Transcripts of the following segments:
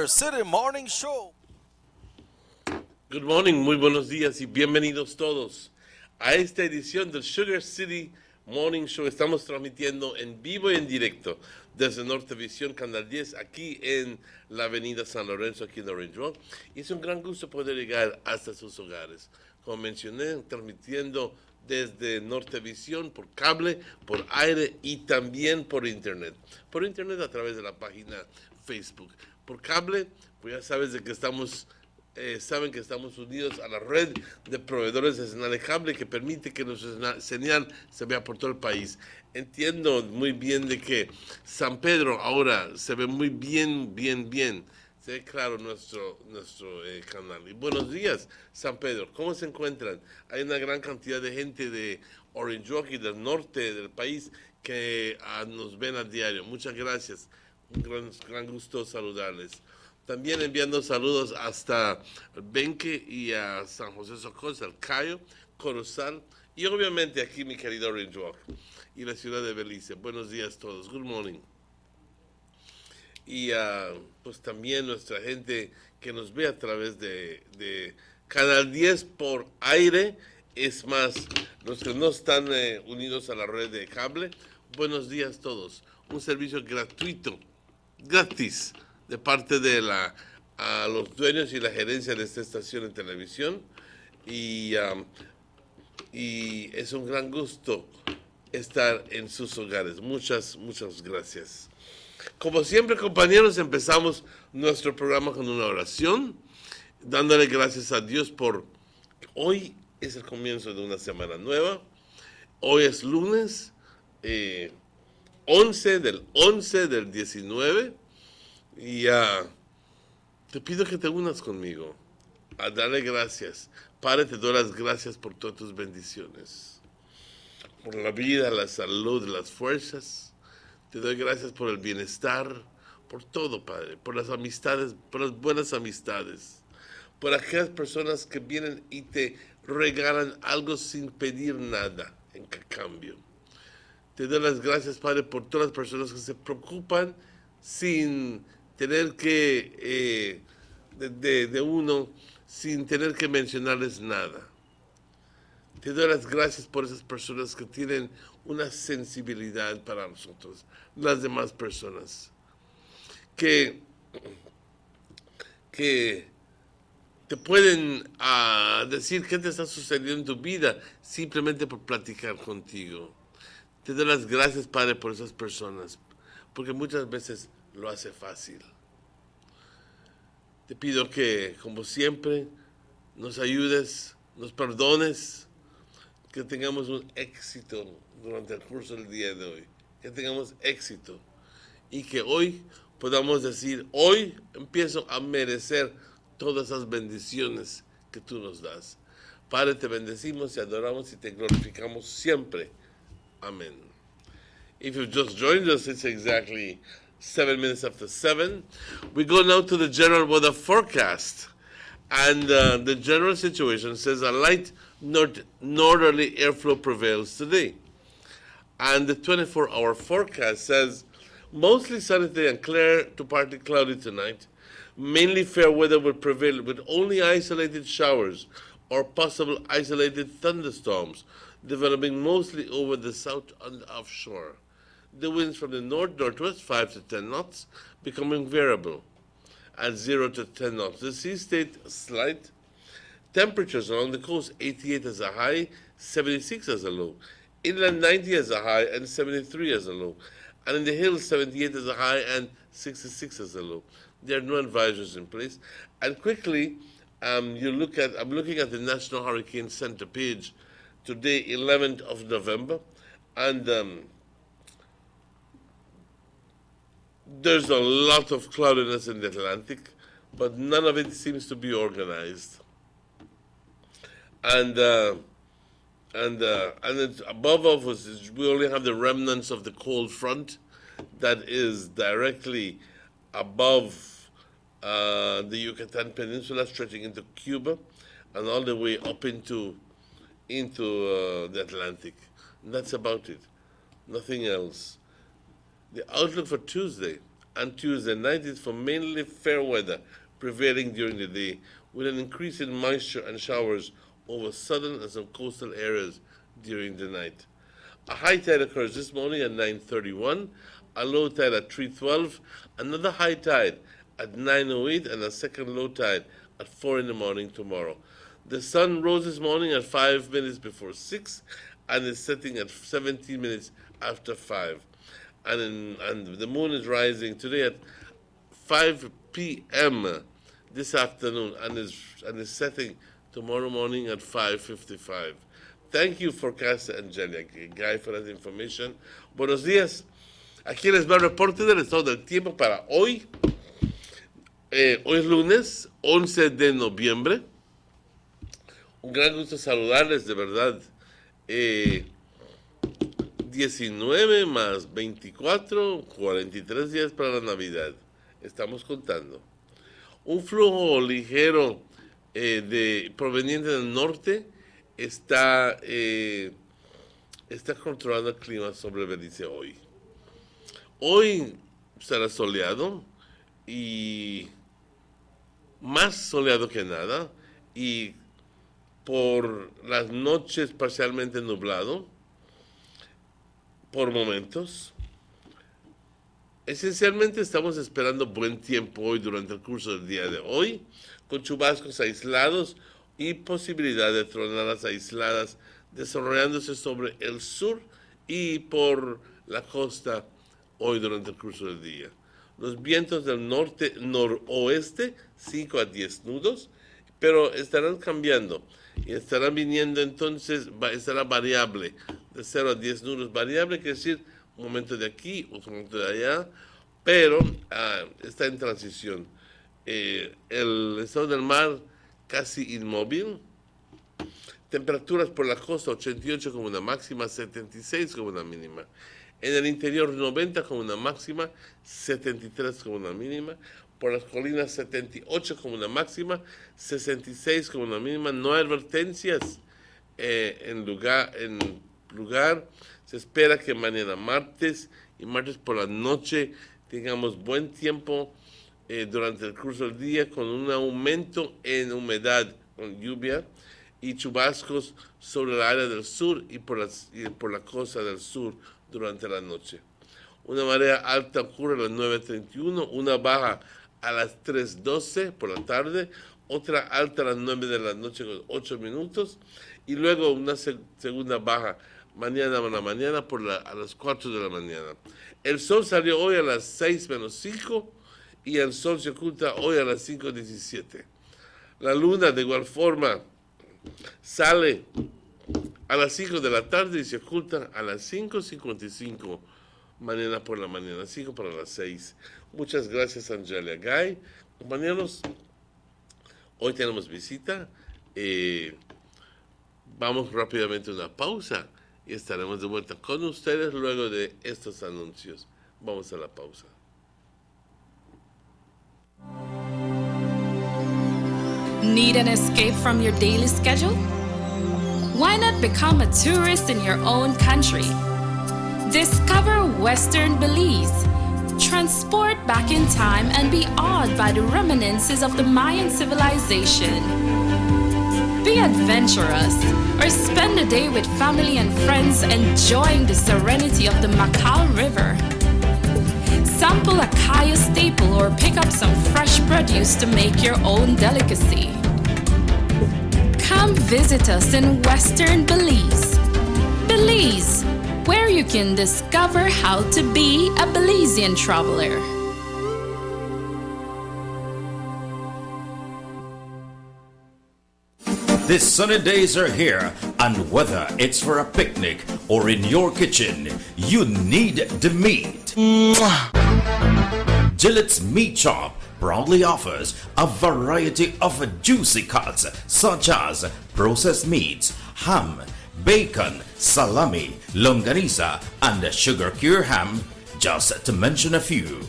City Morning Show. Good morning, muy buenos días y bienvenidos todos a esta edición del Sugar City Morning Show. Estamos transmitiendo en vivo y en directo desde Nortevisión, Canal 10, aquí en la avenida San Lorenzo, aquí en Orange Walk. Y es un gran gusto poder llegar hasta sus hogares. Como mencioné, transmitiendo desde Nortevisión por cable, por aire y también por internet. Por internet a través de la página Facebook. Por cable, pues ya sabes de que saben que estamos unidos a la red de proveedores de señal de cable que permite que nuestra señal se vea por todo el país. Entiendo muy bien de que San Pedro ahora se ve muy bien. Se ve claro nuestro canal. Y buenos días, San Pedro. ¿Cómo se encuentran? Hay una gran cantidad de gente de Orange Walk y del norte del país que nos ven a diario. Muchas gracias. Un gran gusto saludarles. También enviando saludos hasta Benque y a San José Socorro, al Cayo, Corozal y obviamente aquí mi querido Orange Walk y la ciudad de Belice. Buenos días a todos. Good morning. Y pues también nuestra gente que nos ve a través de Canal 10 por aire. Es más, los que no están unidos a la red de cable. Buenos días a todos. Un servicio gratuito, gratis, de parte de a los dueños y la gerencia de esta estación de televisión y es un gran gusto estar en sus hogares. Muchas gracias. Como siempre, compañeros, empezamos nuestro programa con una oración, dándole gracias a Dios por hoy es el comienzo de una semana nueva. Hoy es lunes 11 del 19 y te pido que te unas conmigo a darle gracias. Padre, te doy las gracias por todas tus bendiciones, por la vida, la salud, las fuerzas. Te doy gracias por el bienestar, por todo, Padre, por las amistades, por las buenas amistades, por aquellas personas que vienen y te regalan algo sin pedir nada en cambio. Te doy las gracias, Padre, por todas las personas que se preocupan sin tener que, de uno, sin tener que mencionarles nada. Te doy las gracias por esas personas que tienen una sensibilidad para nosotros, las demás personas, que te pueden decir qué te está sucediendo en tu vida simplemente por platicar contigo. Te doy las gracias, Padre, por esas personas, porque muchas veces lo hace fácil. Te pido que, como siempre, nos ayudes, nos perdones, que tengamos un éxito durante el curso del día de hoy, que tengamos éxito y que hoy podamos decir, hoy empiezo a merecer todas esas bendiciones que tú nos das. Padre, te bendecimos y adoramos y te glorificamos siempre. Amén. If you've just joined us, it's exactly 7 minutes after 7. We go now to the general weather forecast. And the general situation says a light northerly airflow prevails today. And the 24-hour forecast says mostly sunny today and clear to partly cloudy tonight. Mainly fair weather will prevail with only isolated showers or possible isolated thunderstorms developing mostly over the south and offshore. The winds from the north-northwest 5 to 10 knots, becoming variable at 0 to 10 knots. The sea state slight. Temperatures along the coast 88 as a high, 76 as a low. Inland 90 as a high and 73 as a low. And in the hills 78 as a high and 66 as a low. There are no advisories in place. And quickly, I'm looking at the National Hurricane Center page today, 11th of November, and there's a lot of cloudiness in the Atlantic, but none of it seems to be organized. And it's above us, we only have the remnants of the cold front that is directly above the Yucatan Peninsula, stretching into Cuba, and all the way up into the Atlantic. And that's about it. Nothing else. The outlook for Tuesday and Tuesday night is for mainly fair weather prevailing during the day, with an increase in moisture and showers over southern and some coastal areas during the night. A high tide occurs this morning at 9:31, a low tide at 3:12, another high tide at 9:08, and a second low tide at 4 in the morning tomorrow. The sun rose this morning at 5 minutes before 6 and is setting at 17 minutes after 5. And the moon is rising today at 5 p.m. this afternoon and is setting tomorrow morning at 5:55. Thank you, forecaster Angelia Guy, for that information. Buenos días. Aquí les va el reporte del estado del tiempo para hoy. Hoy es lunes, 11 de noviembre. Un gran gusto saludarles, de verdad. 19 más 24, 43 días para la Navidad. Estamos contando. Un flujo ligero proveniente del norte está controlando el clima sobre Belice hoy. Hoy será soleado y más soleado que nada, y por las noches parcialmente nublado por momentos. Esencialmente estamos esperando buen tiempo hoy durante el curso del día de hoy, con chubascos aislados y posibilidad de tronadas aisladas desarrollándose sobre el sur y por la costa hoy durante el curso del día. Los vientos del norte-noroeste, 5 a 10 nudos, pero estarán cambiando y estarán viniendo entonces, estará variable, de 0 a 10 nudos, variable quiere decir un momento de aquí, otro momento de allá, pero está en transición. El estado del mar casi inmóvil, temperaturas por la costa 88 como una máxima, 76 como una mínima. En el interior 90 como una máxima, 73 como una mínima. Por las colinas 78 como una máxima, 66 como una mínima. No hay advertencias en lugar. Se espera que mañana martes y martes por la noche tengamos buen tiempo durante el curso del día, con un aumento en humedad, con lluvia y chubascos sobre el área del sur y por la costa del sur durante la noche. Una marea alta ocurre a las 9:31, una baja a las 3:12 por la tarde, otra alta a las 9 de la noche con 8 minutos, y luego una segunda baja mañana a la mañana a las 4 de la mañana. El sol salió hoy a las 6:05 y el sol se oculta hoy a las 5:17. La luna de igual forma sale a las 5 de la tarde y se oculta a las 5:55 mañana por la mañana, 5 para las 6. Muchas gracias, Angelia Guy. Compañeros, hoy tenemos visita. Vamos rápidamente a una pausa y estaremos de vuelta con ustedes luego de estos anuncios. Vamos a la pausa. Need an escape from your daily schedule? Why not become a tourist in your own country? Discover Western Belize. Transport back in time and be awed by the reminiscences of the Mayan civilization. Be adventurous or spend a day with family and friends enjoying the serenity of the Macau River. Sample a kaya staple or pick up some fresh produce to make your own delicacy. Come visit us in Western Belize. Belize, where you can discover how to be a Belizean traveler. These sunny days are here, and whether it's for a picnic or in your kitchen, you need the meat. Gillette's Meat Shop proudly offers a variety of juicy cuts such as processed meats, ham, bacon, salami, longaniza, and sugar cure ham, just to mention a few.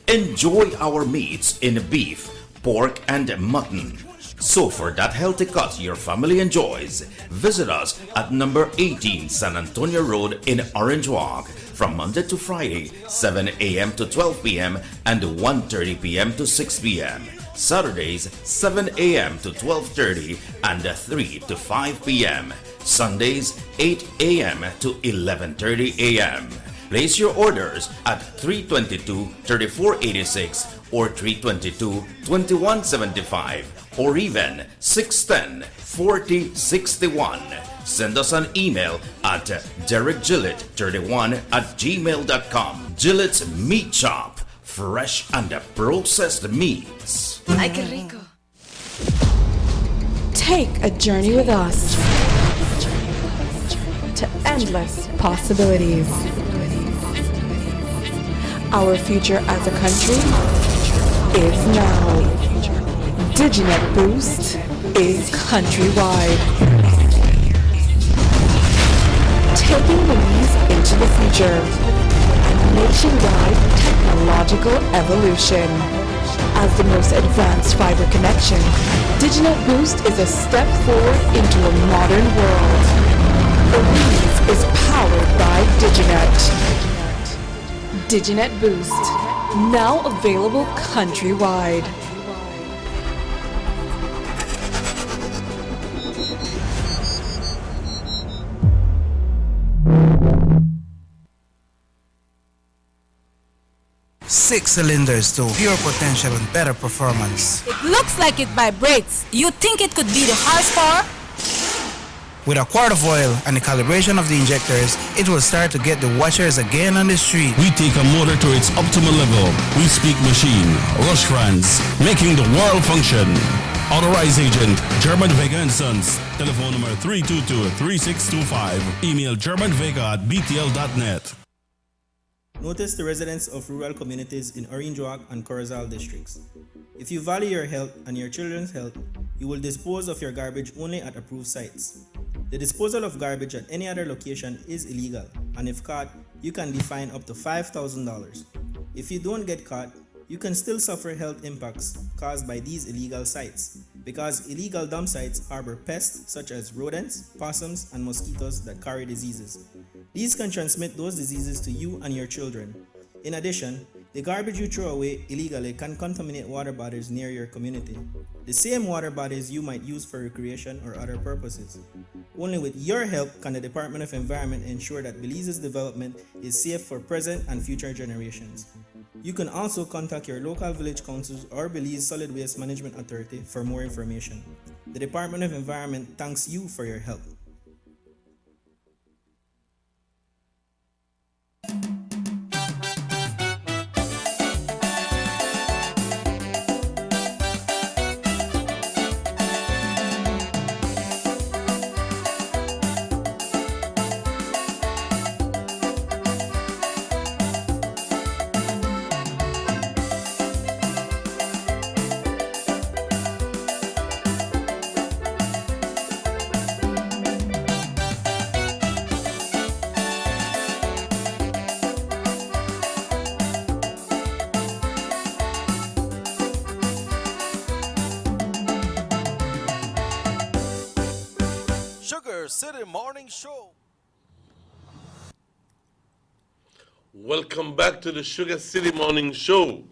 Enjoy our meats in beef, pork, and mutton. So for that healthy cut your family enjoys, visit us at number 18 San Antonio Road in Orange Walk. from Monday to Friday, 7 a.m. to 12 p.m. and 1:30 p.m. to 6 p.m. Saturdays, 7 a.m. to 12:30 and 3 to 5 p.m. Sundays, 8 a.m. to 11:30 a.m. Place your orders at 322-3486 or 322-2175 or even 610-4061. Send us an email at derekgillett31@gmail.com. Gillett's Meat Shop. Fresh and processed meats. Ay, qué rico. Take a journey with us to endless possibilities. Our future as a country is now. Diginet Boost is countrywide. Taking Belize into the future. A nationwide technological evolution. As the most advanced fiber connection, Diginet Boost is a step forward into a modern world. Belize is powered by Diginet. Diginet Boost, now available countrywide. Six cylinders to pure potential and better performance. It looks like it vibrates. You think it could be the horsepower? With a quart of oil and the calibration of the injectors, it will start to get the watchers again on the street. We take a motor to its optimal level. We speak machine, Rush Franz, making the world function. Authorized agent, German Vega & Sons. Telephone number 322-3625. Email germanvega@btl.net. Notice the residents of rural communities in Orange Walk and Corozal districts. If you value your health and your children's health, you will dispose of your garbage only at approved sites. The disposal of garbage at any other location is illegal, and if caught, you can be fined up to $5,000. If you don't get caught, you can still suffer health impacts caused by these illegal sites, because illegal dump sites harbor pests such as rodents, possums, and mosquitoes that carry diseases. These can transmit those diseases to you and your children. In addition, the garbage you throw away illegally can contaminate water bodies near your community, the same water bodies you might use for recreation or other purposes. Only with your help can the Department of Environment ensure that Belize's development is safe for present and future generations. You can also contact your local village councils or Belize Solid Waste Management Authority for more information. The Department of Environment thanks you for your help. Sugar City Morning Show. Welcome back to the Sugar City Morning Show.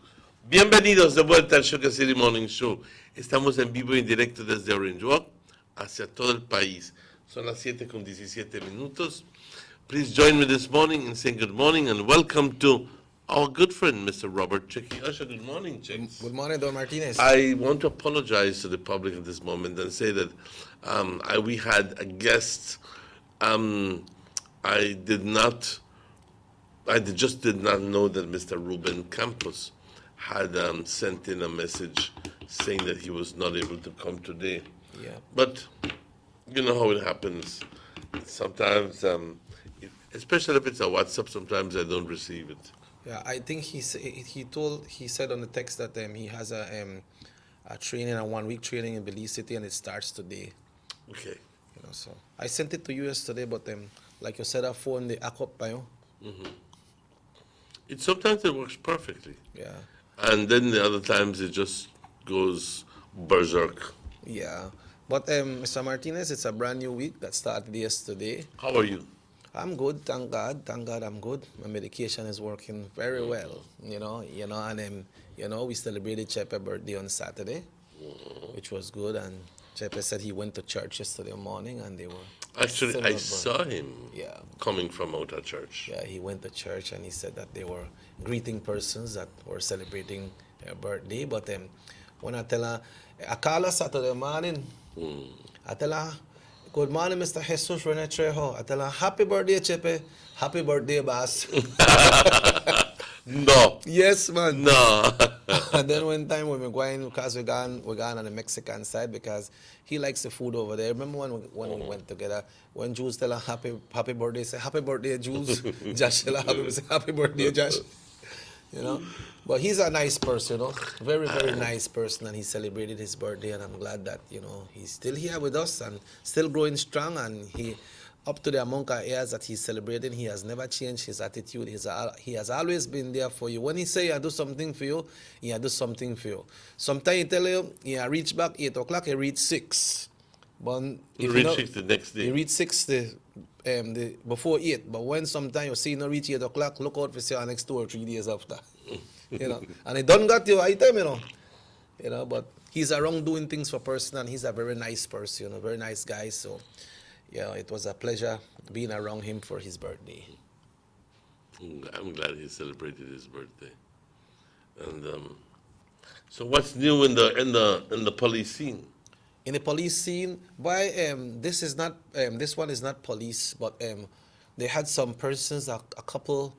Bienvenidos de vuelta al Sugar City Morning Show. Estamos en vivo y en directo desde Orange Walk hacia todo el país. Son las 7:17. Please join me this morning in saying good morning and welcome to our good friend, Mr. Robert Chicky Usher. Good morning, Chicks. Good morning, Don Martinez. I want to apologize to the public at this moment and say that we had a guest. I just did not know that Mr. Ruben Campos had sent in a message saying that he was not able to come today. Yeah. But you know how it happens. Sometimes, especially if it's a WhatsApp, sometimes I don't receive it. Yeah, I think he said on the text that he has a training, a 1 week training in Belize City, and it starts today. Okay. You know, so I sent it to you yesterday, but like you said, our phone the app up by you. Sometimes it works perfectly. Yeah. And then the other times it just goes berserk. Yeah. But Mr. Martinez, it's a brand new week that started yesterday. How are you? I'm good, thank God. Thank God I'm good. My medication is working very well, and we celebrated Chepe's birthday on Saturday, which was good, and Chepe said he went to church yesterday morning and they were Actually, I celebrating. saw him Yeah. coming from out of church. Yeah, he went to church and he said that they were greeting persons that were celebrating her birthday. But when I tell her, I call her Saturday morning, I tell her, good morning, Mr. Jesus Rene Trejo. I tell her, happy birthday, Chepe. Happy birthday, boss. No. Yes, man. No. And then one time when we're going, because we're going on the Mexican side because he likes the food over there. Remember when we went together, when Jules tell her happy birthday, say happy birthday, Jules. Josh tell her happy birthday, Josh. But he's a nice person, very, very nice person, and he celebrated his birthday, and I'm glad that, he's still here with us and still growing strong, and he, up to the amount of years that he's celebrating, he has never changed his attitude. He has always been there for you. When he say, I do something for you, he do something for you. Sometimes he tell you, he reach back 8 o'clock, he reach 6. But he reach 6 the next day. He reach 6 before 8. But when sometimes you see him reach 8 o'clock, look out for say next 2 or 3 days after. And he done got you item, but he's around doing things for person, and he's a very nice person, a very nice guy. So, it was a pleasure being around him for his birthday. I'm glad he celebrated his birthday. And so, what's new in the police scene? In the police scene, this one is not police, but they had some persons, a couple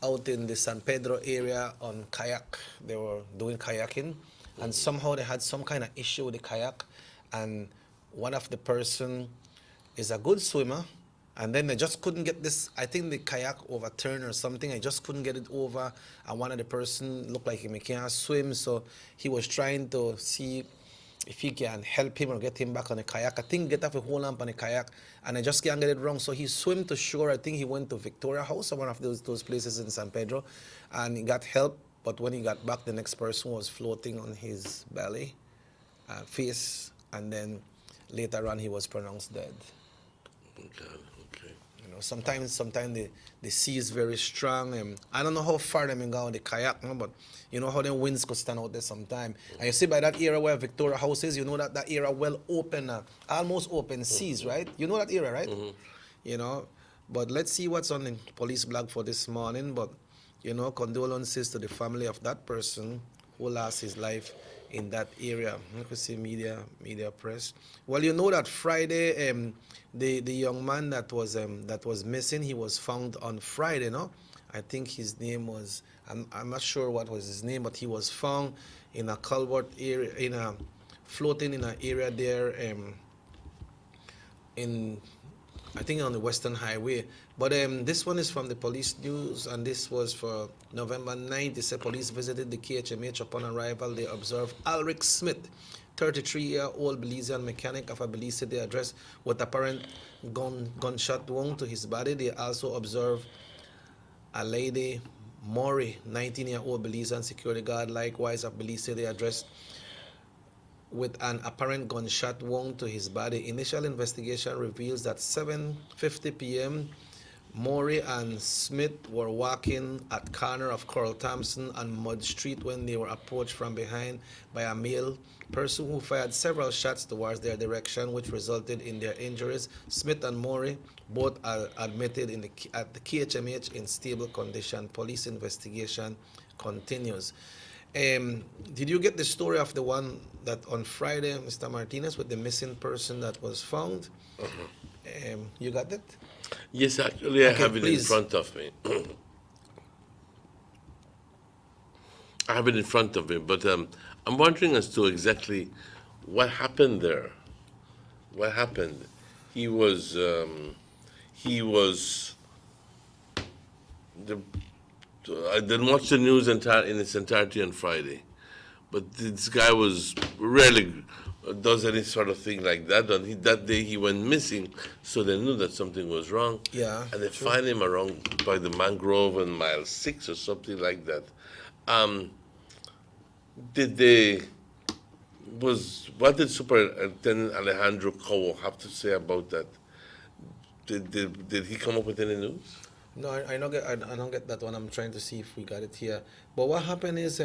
out in the San Pedro area on kayak. They were doing kayaking, and somehow they had some kind of issue with the kayak, and one of the person is a good swimmer, and then they just couldn't get this, I think the kayak overturned or something, I just couldn't get it over, and one of the person looked like he can't swim, so he was trying to see if he can help him or get him back on the kayak. I think get off a whole lamp on the kayak, and I just can't get it wrong. So he swam to shore. I think he went to Victoria House or one of those places in San Pedro, and he got help. But when he got back, the next person was floating on his belly, face, and then later on he was pronounced dead. Okay. Sometimes the sea is very strong. I don't know how far they can go on the kayak, but you know how the winds could stand out there sometime. And you see by that area where Victoria House is, you know that area well open, almost open seas, right? You know that area, right? But let's see what's on the police blog for this morning. But condolences to the family of that person who lost his life in that area. You could see media press. Well, you know that Friday, the young man that was missing, he was found on Friday, no? I think his name was, I'm not sure what was his name, but he was found in a culvert area, floating in an area there, I think on the Western Highway. But this one is from the police news, and this was for November 9th. They said police visited the KHMH. Upon arrival, they observed Alric Smith, 33-year-old Belizean mechanic of a Belize City address with apparent gunshot wound to his body. They also observed a lady, Maury, 19-year-old Belizean security guard, likewise of Belize City address, with an apparent gunshot wound to his body. Initial investigation reveals that 7:50 p.m., Maury and Smith were walking at corner of Coral Thompson and Mud Street when they were approached from behind by a male person who fired several shots towards their direction, which resulted in their injuries. Smith and Maury both are admitted at the KHMH in stable condition. Police investigation continues. Did you get the story of the one that on Friday, Mr. Martinez, with the missing person that was found? You got it? Yes, actually, I have it please. in front of me. I have it in front of me, but I'm wondering as to exactly what happened there. What happened? I didn't watch the news in its entirety on Friday, but this guy was rarely does any sort of thing like that. And that day he went missing, so they knew that something was wrong. Yeah. And they find him around by the mangrove on mile 6 or something like that. What did Superintendent Alejandro Cowo have to say about that? Did he come up with any news? No, I don't get that one. I'm trying to see if we got it here. But what happened is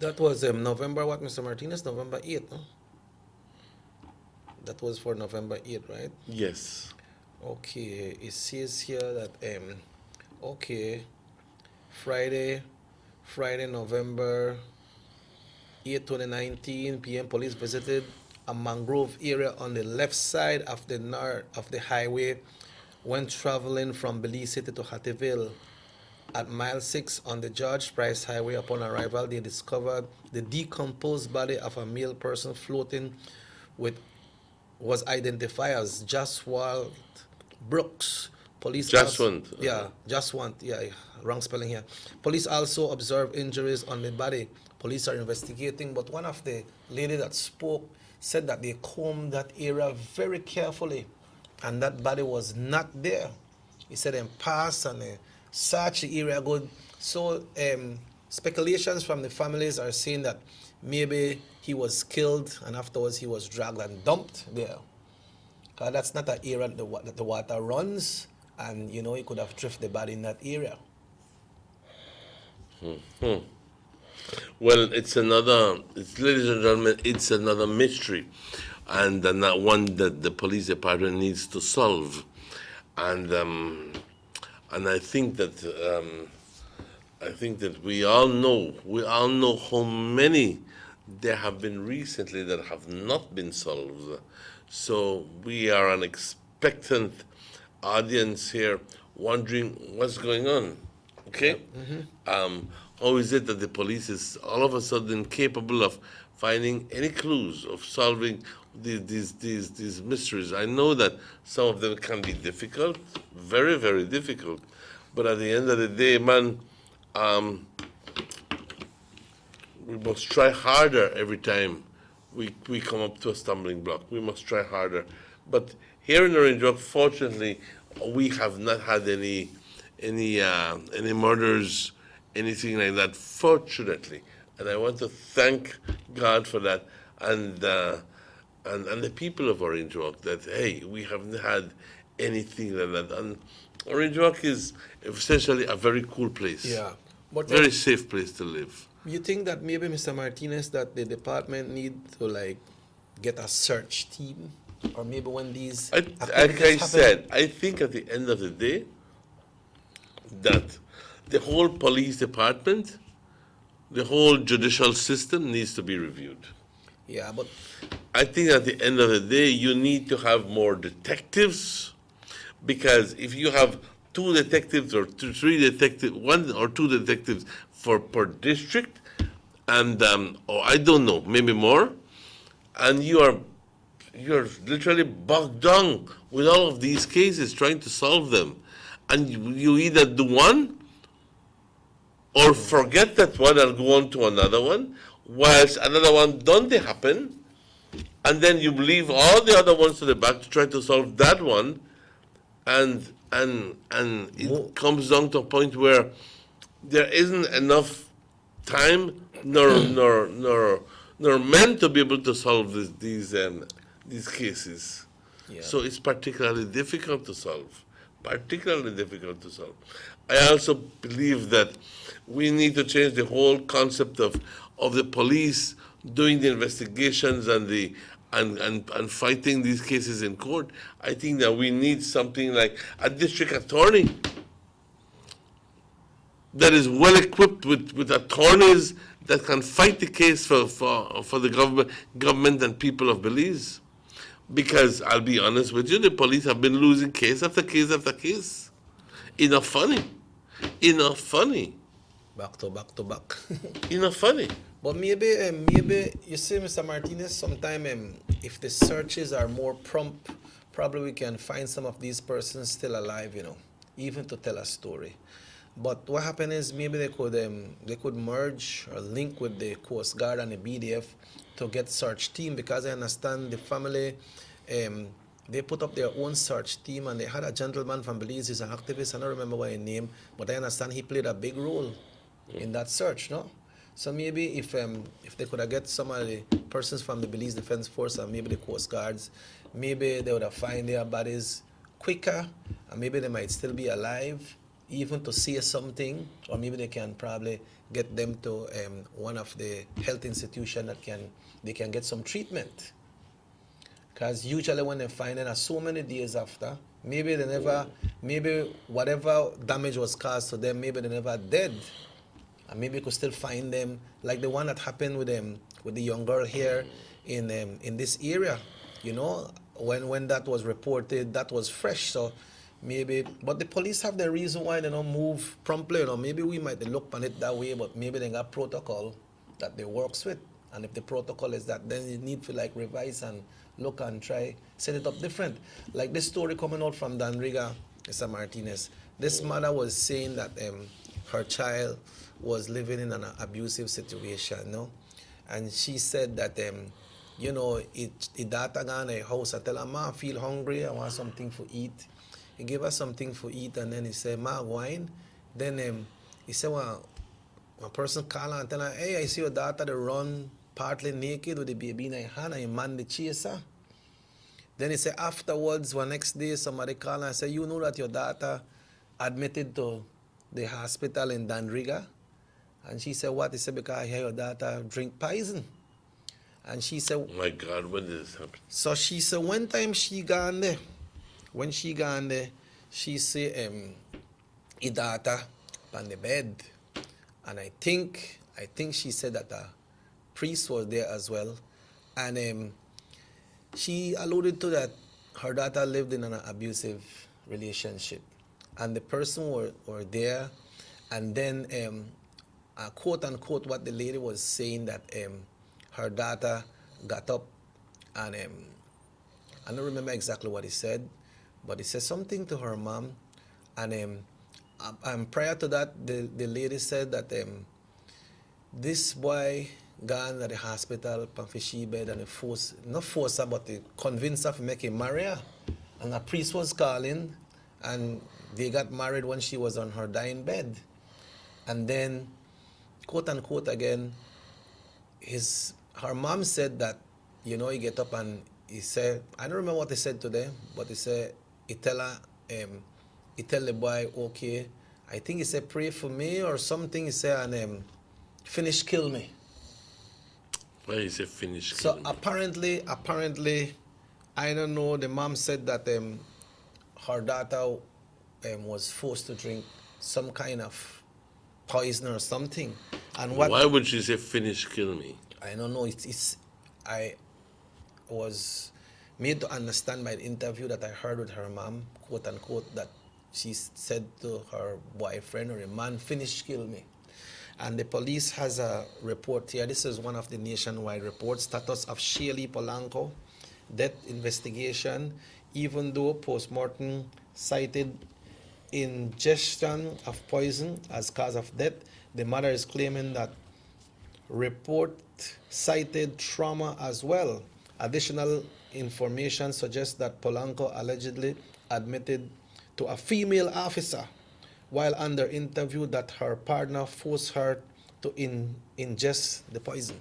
that was November what, Mr. Martinez? November 8th, no? That was for November 8th, right? Yes. Okay, it says here that okay, Friday, November 8, 2019 p.m. Police visited a mangrove area on the left side of the highway when traveling from Belize City to Hattieville. At mile 6 on the George Price Highway, upon arrival, they discovered the decomposed body of a male person floating with was identified as Jaswant Brooks. Police Jaswant. Jaswant. Yeah, wrong spelling here. Police also observed injuries on the body. Police are investigating, but one of the lady that spoke said that they combed that area very carefully, and that body was not there. He said they passed and they searched the area good. So speculations from the families are saying that maybe he was killed and afterwards he was dragged and dumped there. That's not an area that the water runs, and he could have drifted the body in that area. Well, ladies and gentlemen, it's another mystery, and not one that the police department needs to solve. And I think that we all know how many there have been recently that have not been solved. So we are an expectant audience here, wondering what's going on. Okay. How is it that the police is all of a sudden capable of finding any clues, of solving these mysteries? I know that some of them can be difficult, very, very difficult, but at the end of the day, man, we must try harder every time we come up to a stumbling block. We must try harder. But here in Orange Rock, fortunately, we have not had any murders, anything like that, fortunately. And I want to thank God for that, and the people of Orange Walk, that, hey, we haven't had anything like that. And Orange Walk is essentially a very cool place. Yeah. But very safe place to live. You think that maybe, Mr. Martinez, that the department need to get a search team? Or maybe when these like I said, I think at the end of the day, that the whole police department, the whole judicial system needs to be reviewed. Yeah, but I think at the end of the day, you need to have more detectives, because if you have 2 detectives or 3 detectives, 1 or 2 detectives per district, and or I don't know, maybe more, and you're literally bogged down with all of these cases trying to solve them, and you either do one or forget that one and go on to another one, whilst another one don't happen, and then you leave all the other ones to the back to try to solve that one, and it comes down to a point where there isn't enough time nor men to be able to solve these cases. Yeah. So it's particularly difficult to solve. I also believe that we need to change the whole concept of the police doing the investigations and fighting these cases in court. I think that we need something like a district attorney that is well equipped with attorneys that can fight the case for the government and people of Belize. Because I'll be honest with you, the police have been losing case after case after case. Enough funny. Back to back. Enough funny. But maybe you see, Mr. Martinez, sometime if the searches are more prompt, probably we can find some of these persons still alive, even to tell a story. But what happened is maybe they could merge or link with the Coast Guard and the BDF to get search team, because I understand the family, they put up their own search team, and they had a gentleman from Belize, he's an activist, I don't remember what his name, but I understand he played a big role in that search, no? So maybe if they could have get some of the persons from the Belize Defense Force and maybe the Coast Guards, maybe they would have find their bodies quicker, and maybe they might still be alive, even to say something, or maybe they can probably get them to one of the health institutions that they can get some treatment. Because usually when they find it, so many days after, maybe whatever damage was caused to them, maybe they never dead. And maybe you could still find them, like the one that happened with the young girl here in this area. You know, when that was reported, that was fresh. So maybe, but the police have the reason why they don't move promptly. You know, maybe we might look on it that way, but maybe they got protocol that they works with. And if the protocol is that, then you need to like revise and look and try set it up different. Like this story coming out from Danriga, Mr. Martinez. This mother was saying that her child was living in an abusive situation, no? And she said that you know, it daughter gone to the house. I tell her, Ma, I feel hungry, I want something to eat. He gave her something to eat, and then he said, Ma, wine. Then he said, well, one person call her and tell her, hey, I see your daughter they run partly naked with the baby in her hand, and your man the chaser. Then he said afterwards, one next day, somebody called her and said, you know that your daughter admitted to the hospital in Danriga? And she said, what? He said, because I hear your daughter drink poison. And she said, oh my God, when did this happen? So she said, one time she gone there, when she gone there, she said, her daughter on the bed. And I think she said that a priest was there as well. And she alluded to that her daughter lived in an abusive relationship. And the person were there. And then, quote unquote, what the lady was saying that her daughter got up and I don't remember exactly what he said, but he said something to her mom. And prior to that, the lady said that this boy gone to the hospital, Panfishi bed, and not force her, but they convinced her to make him marry her. And a priest was calling, and they got married when she was on her dying bed. And then, quote unquote again, her mom said that, you know, he get up and he said, I don't remember what he said today, but he said, he tell the boy, okay, I think he said, pray for me or something. He said, and finish kill me. Why he said finish kill So me? apparently, I don't know, the mom said that her daughter was forced to drink some kind of poison or something. And why would she say finish kill me? I don't know. I was made to understand by the interview that I heard with her mom, quote unquote, that she said to her boyfriend or a man, finish kill me. And the police has a report here. This is one of the nationwide reports. Status of Shirley Polanco, death investigation, even though post-mortem cited ingestion of poison as cause of death. The mother is claiming that report cited trauma as well. Additional information suggests that Polanco allegedly admitted to a female officer while under interview that her partner forced her to ingest the poison.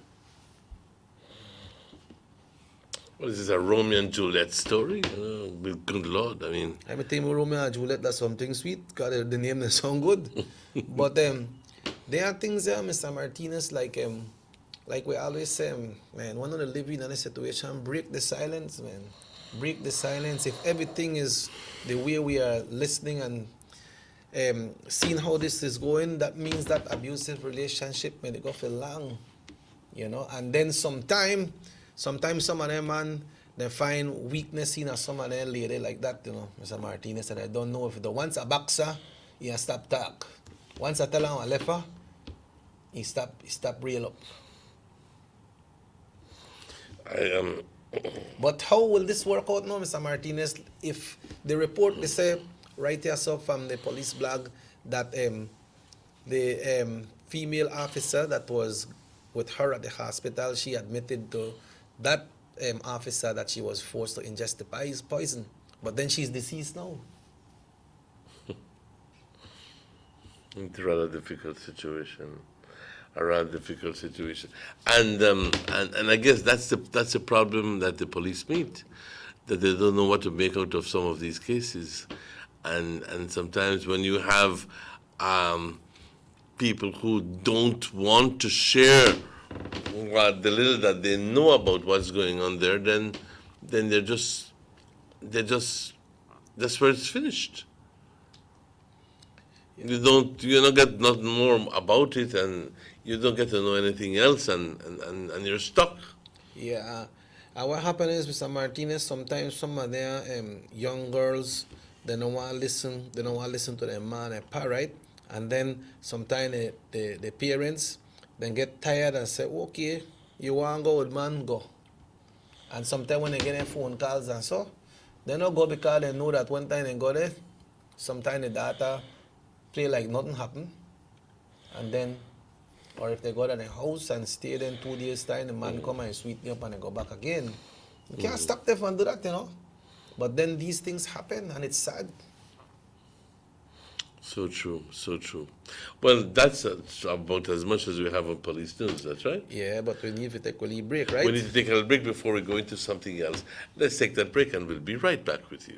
What is this, a Romeo and Juliet story? Good Lord, I mean. Everything with Romeo and Juliet, that's something sweet, because the name doesn't sound good. But there are things there, Mr. Martinez, like we always say, man, one of the living in a situation, break the silence, man. Break the silence. If everything is the way we are listening and seeing how this is going, that means that abusive relationship may go for long, you know. And then sometimes some of them, man, they find weakness in some of them lady like that, you know, Mr. Martinez. And I don't know if once a boxer, he stop talk. Once I tell him a leper, he stop real up. But how will this work out now, Mr. Martinez? If the report, they say, right here so from the police blog, that the female officer that was with her at the hospital, she admitted to that officer that she was forced to ingest the poison. But then she's deceased now. It's a rather difficult situation. And I guess that's the problem that the police meet. that they don't know what to make out of some of these cases. And sometimes when you have people who don't want to share the little that they know about what's going on there, then that's where it's finished. You don't get nothing more about it, and you don't get to know anything else, and you're stuck. Yeah. What happens is, Mr. Martinez, sometimes some of their young girls, they don't want to listen. They don't want to listen to their man and pa, right? And then sometimes the parents then get tired and say, okay, you want to go with man, go. And sometimes when they get their phone calls and so, they don't go because they know that one time they go there, sometimes the data play like nothing happened. And then, or if they go to the house and stay there in 2 days' time, the man come and sweep me up and they go back again. You can't stop them from do that, But then these things happen and it's sad. So true, so true. Well, that's about as much as we have on police news, that's right? Yeah, but we need to take a little break, right? We need to take a little break before we go into something else. Let's take that break and we'll be right back with you.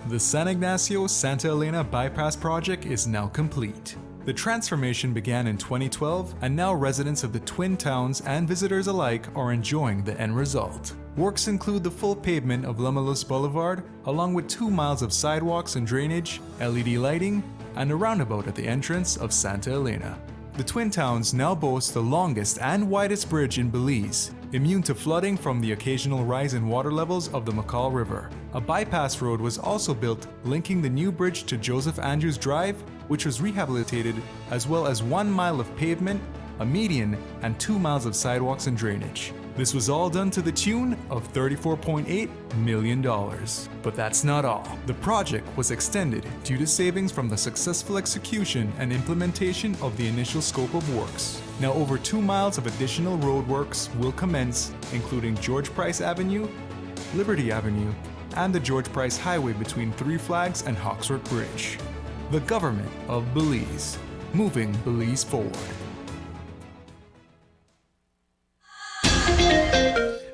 The San Ignacio-Santa Elena Bypass project is now complete. The transformation began in 2012, and now residents of the Twin Towns and visitors alike are enjoying the end result. Works include the full pavement of Lamalus Boulevard, along with 2 miles of sidewalks and drainage, LED lighting, and a roundabout at the entrance of Santa Elena. The Twin Towns now boast the longest and widest bridge in Belize, immune to flooding from the occasional rise in water levels of the McCall River. A bypass road was also built linking the new bridge to Joseph Andrews Drive, which was rehabilitated, as well as 1 mile of pavement, a median, and 2 miles of sidewalks and drainage. This was all done to the tune of $34.8 million. But that's not all. The project was extended due to savings from the successful execution and implementation of the initial scope of works. Now over 2 miles of additional roadworks will commence, including George Price Avenue, Liberty Avenue, and the George Price Highway between Three Flags and Hawksworth Bridge. The government of Belize, moving Belize forward.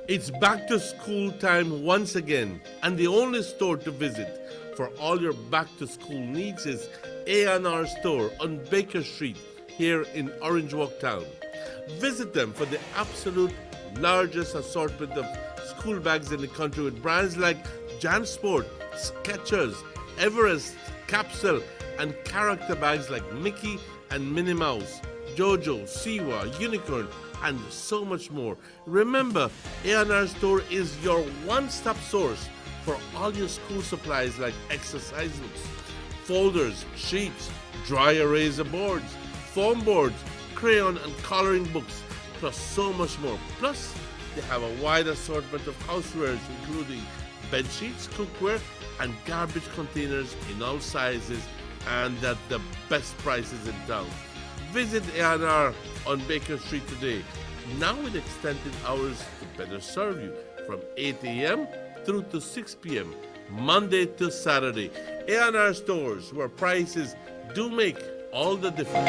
It's back to school time once again, and the only store to visit for all your back to school needs is A&R Store on Baker Street here in Orange Walk Town. Visit them for the absolute largest assortment of school bags in the country with brands like JanSport, Skechers, Everest, Capsule, and character bags like Mickey and Minnie Mouse, Jojo, Siwa, Unicorn, and so much more. Remember, A&R Store is your one-stop source for all your school supplies like exercise books, folders, sheets, dry eraser boards, foam boards, crayon and coloring books, plus so much more. Plus, they have a wide assortment of housewares including bed sheets, cookware, and garbage containers in all sizes and at the best prices in town. Visit A&R on Baker Street today, now with extended hours to better serve you from 8 a.m. through to 6 p.m., Monday to Saturday. A&R Stores, where prices do make all the difference.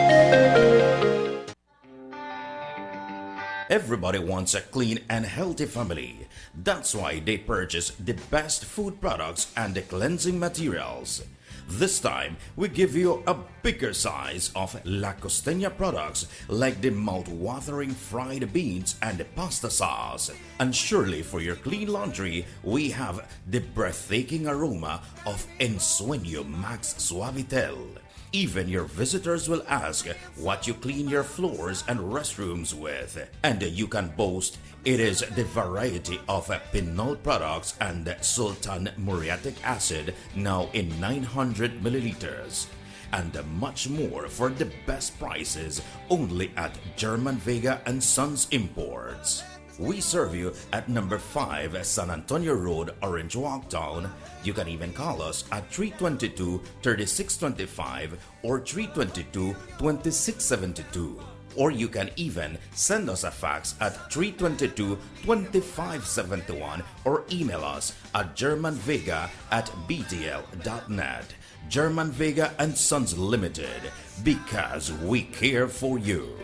Everybody wants a clean and healthy family. That's why they purchase the best food products and the cleansing materials. This time, we give you a bigger size of La Costeña products like the mouth-watering fried beans and the pasta sauce. And surely for your clean laundry, we have the breathtaking aroma of Ensueño Max Suavitel. Even your visitors will ask what you clean your floors and restrooms with. And you can boast it is the variety of Pinol products and Sultan muriatic acid now in 900 milliliters. And much more for the best prices only at German Vega and Sons Imports. We serve you at number 5 San Antonio Road, Orange Walk Town. You can even call us at 322-3625 or 322-2672. Or you can even send us a fax at 322-2571 or email us at germanvega@btl.net. German Vega and Sons Limited, because we care for you.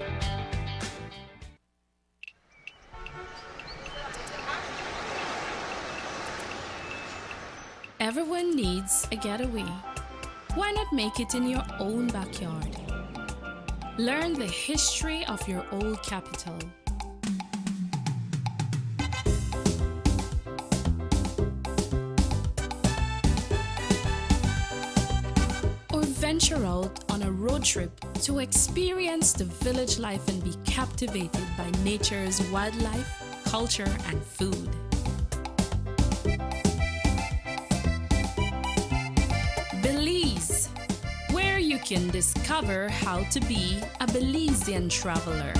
everyone needs a getaway. Why not make it in your own backyard? Learn the history of your old capital. Or venture out on a road trip to experience the village life and be captivated by nature's wildlife, culture, and food. Belize, where you can discover how to be a Belizean traveler.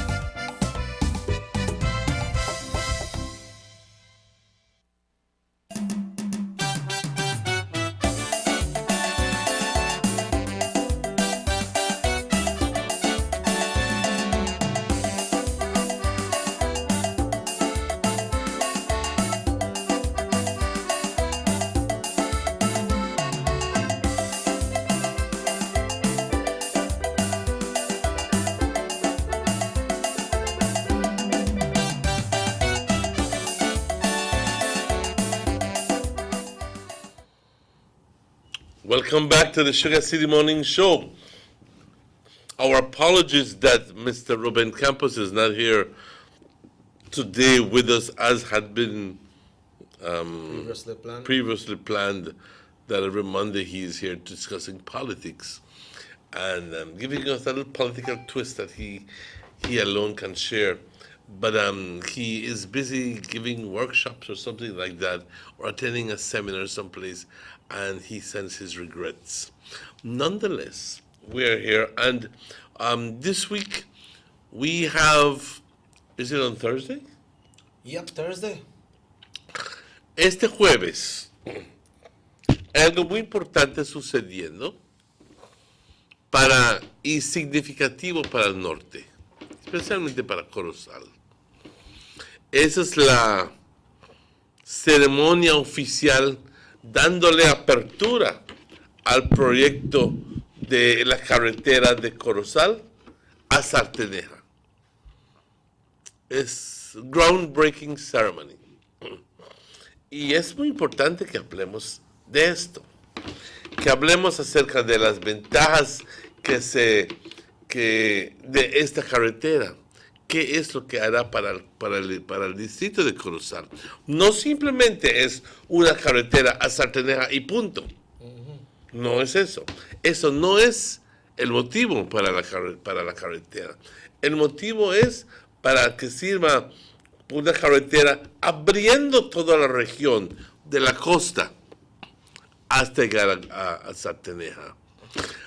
Welcome back to the Sugar City Morning Show. Our apologies that Mr. Ruben Campos is not here today with us, as had been previously planned, that every Monday he is here discussing politics and giving us a little political twist that he alone can share. But he is busy giving workshops or something like that, or attending a seminar someplace, and he sends his regrets. Nonetheless, we're here, and this week we have, is it on Thursday? Yep, Thursday. Este jueves, algo muy importante sucediendo y significativo para el norte, especialmente para Corozal. Esa es la ceremonia oficial dándole apertura al proyecto de la carretera de Corozal a Sarteneja. Es groundbreaking ceremony. Y es muy importante que hablemos de esto, que hablemos acerca de las ventajas de esta carretera. ¿Qué es lo que hará para el distrito de Corozal? No simplemente es una carretera a Sarteneja y punto. No es eso. Eso no es el motivo para la carretera. El motivo es para que sirva una carretera abriendo toda la región de la costa hasta llegar a Sarteneja.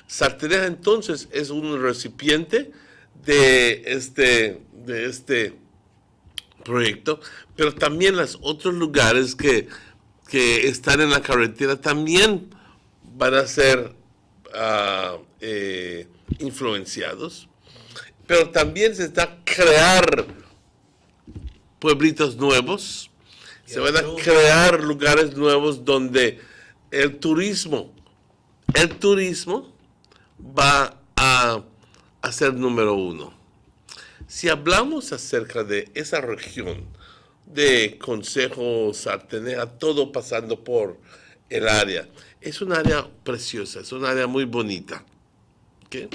Sarteneja entonces es un recipiente de este proyecto, pero también los otros lugares que están en la carretera también van a ser influenciados, pero también se está a crear pueblitos nuevos, se van a crear lugares nuevos donde el turismo va a ser número uno. Si hablamos acerca de esa región de Consejo, Sarteneja, todo pasando por el área, es un área preciosa, es un área muy bonita. ¿Okay?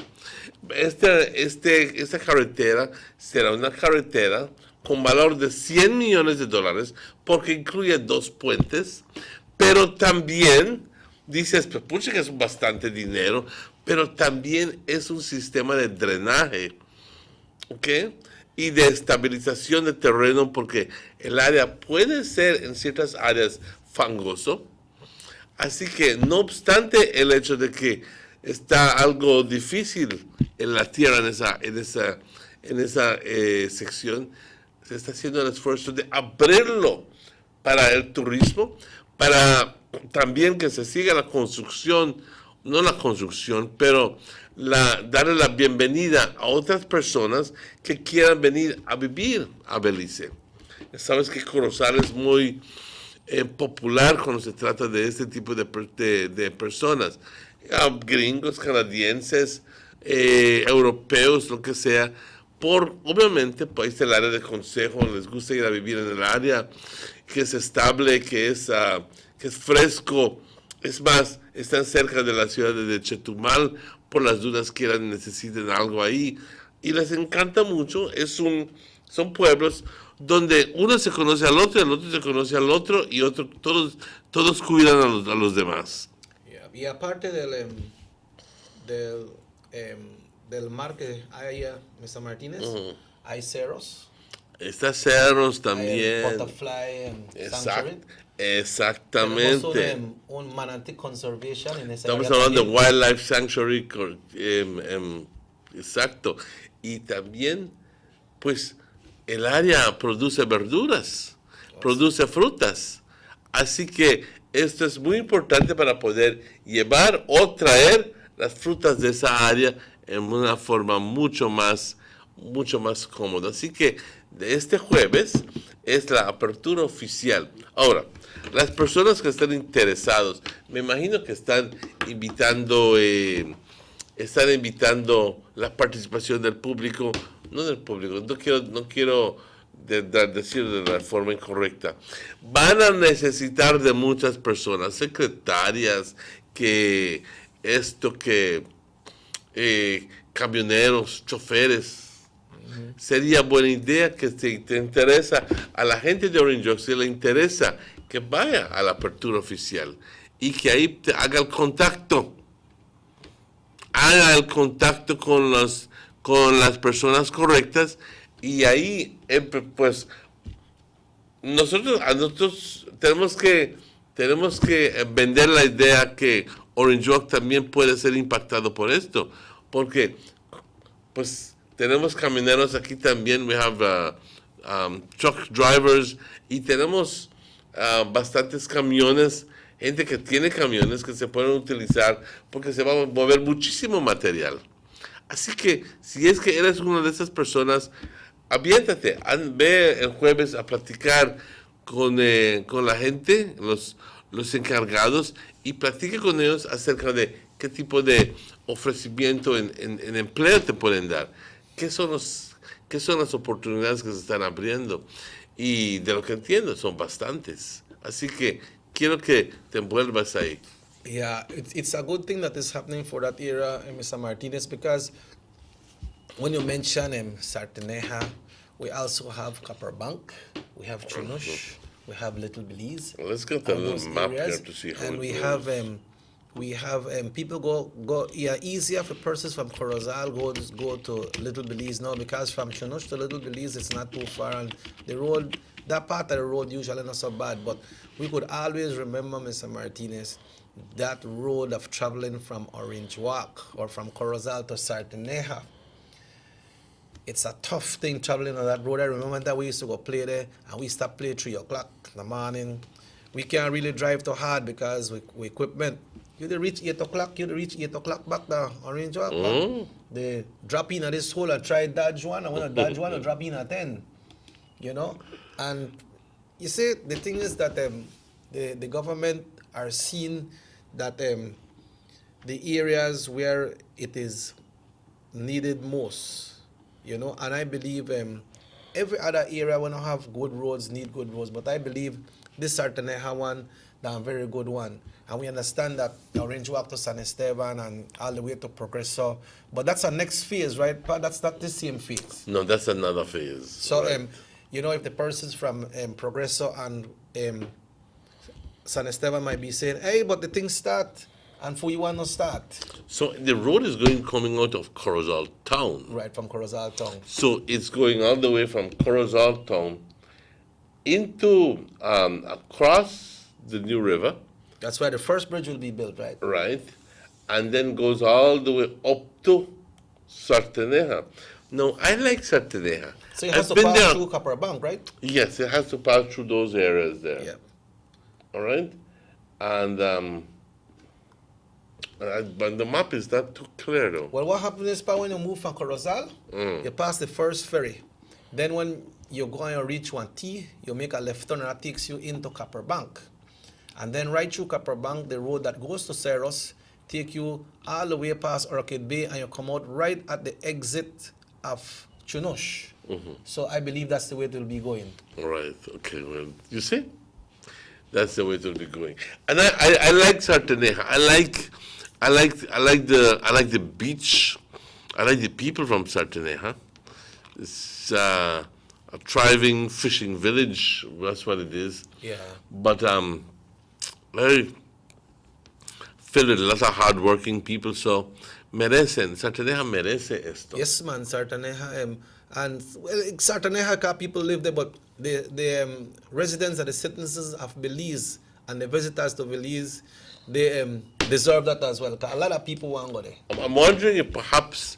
Esta carretera será una carretera con valor de $100 millones porque incluye 2 puentes, pero también, dices, pues pucha que es bastante dinero, pero también es un sistema de drenaje, ¿ok? Y de estabilización de terreno, porque el área puede ser en ciertas áreas fangoso. Así que, no obstante el hecho de que está algo difícil en la tierra, en esa sección, se está haciendo el esfuerzo de abrirlo para el turismo, para también que se siga la construcción, no la construcción, pero darle la bienvenida a otras personas que quieran venir a vivir a Belice. Sabes que Corozal es muy popular cuando se trata de este tipo de personas, gringos, canadienses, europeos, lo que sea, obviamente, pues el área de Consejo, les gusta ir a vivir en el área que es estable, que es fresco Es más, están cerca de la ciudad de Chetumal, por las dudas quieran, necesiten algo ahí. Y les encanta mucho. Son pueblos donde uno se conoce al otro, el otro se conoce al otro, y todos cuidan a los demás. Yeah. Y aparte del mar que hay, Mr. Martínez, hay cerros. Está cerros también. Hay Butterfly Sanctuary. Exactamente. Tenemos un manatí conservation en esa Estamos área hablando de también. Wildlife Sanctuary, exacto. Y también, pues, el área produce verduras, produce frutas. Así que esto es muy importante para poder llevar o traer las frutas de esa área en una forma mucho más cómoda. Así que de este jueves es la apertura oficial. Ahora, las personas que están interesados, me imagino que están invitando la participación del público, no quiero decir de la forma incorrecta. Van a necesitar de muchas personas, secretarias, camioneros, choferes. Sería buena idea que si te interesa, a la gente de Orange Walk, si le interesa, que vaya a la apertura oficial y que ahí te haga el contacto. Haga el contacto con las personas correctas, y ahí, pues, nosotros tenemos que vender la idea que Orange Walk también puede ser impactado por esto, porque, pues, tenemos camioneros aquí también, we have truck drivers, y tenemos bastantes camiones, gente que tiene camiones que se pueden utilizar porque se va a mover muchísimo material. Así que si es que eres una de esas personas, aviéntate, ve el jueves a platicar con la gente, los encargados, y platique con ellos acerca de qué tipo de ofrecimiento en empleo te pueden dar, qué son las oportunidades que se están abriendo. Y de lo que entiendo son bastantes. Así que quiero que te envuelvas ahí. Yeah, it's a good thing that is happening for that area, Mr. Martinez, because when you mention Sarteneja, we also have Copperbank, we have Chunush, we have Little Belize. Well, let's get the little map here to see how and it we have people go easier for persons from Corozal go to Little Belize now, because from Chunush to Little Belize it's not too far, and the road, that part of the road usually not so bad, but we could always remember, Mr. Martinez, that road of traveling from Orange Walk or from Corozal to Sarteneja. It's a tough thing traveling on that road. I remember that we used to go play there, and we stopped play 3 o'clock in the morning. We can't really drive too hard because we equipment. You'd reach 8 o'clock, back there, Orange Walk. They drop in at this hole and try dodge one, and when I dodge one, I drop in at 10. You know? And you see, the thing is that the government are seeing that the areas where it is needed most, you know, and I believe every other area when I have good roads need good roads, but I believe this Sarteneja one, that's a very good one. And we understand that Orange Walk to San Esteban and all the way to Progreso, but that's our next phase, right? But that's not the same phase. No, that's another phase. So, right. You know, if the persons from Progreso and San Esteban might be saying, hey, but the thing start, and for you want to start. So the road is coming out of Corozal town. Right, from Corozal town. So it's going all the way from Corozal town into across the new river. That's where the first bridge will be built, right? Right, and then goes all the way up to Sarteneja. No, I like Sarteneja. So it has to pass through Copperbank, right? Yes, it has to pass through those areas there. Yeah. All right, and but the map is not too clear though. Well, what happens is when you move from Corozal, you pass the first ferry. Then when you go and reach 1T, you make a left turn and that takes you into Copperbank. And then right through Copperbank, the road that goes to Cerros take you all the way past Orchid Bay, and you come out right at the exit of Chunush. So I believe that's the way it will be going. All right, okay, well, you see? That's the way it will be going. And I like Sartaneja. I like the beach. I like the people from Sartaneja. It's a thriving fishing village. That's what it is. Yeah. But very filled with a lot of hardworking people. So Sartaneja merece esto. Yes, man, Sartaneja. And well, Sartaneja people live there, but the residents and the citizens of Belize and the visitors to Belize, they deserve that as well. 'Cause a lot of people want to go there. I'm wondering if perhaps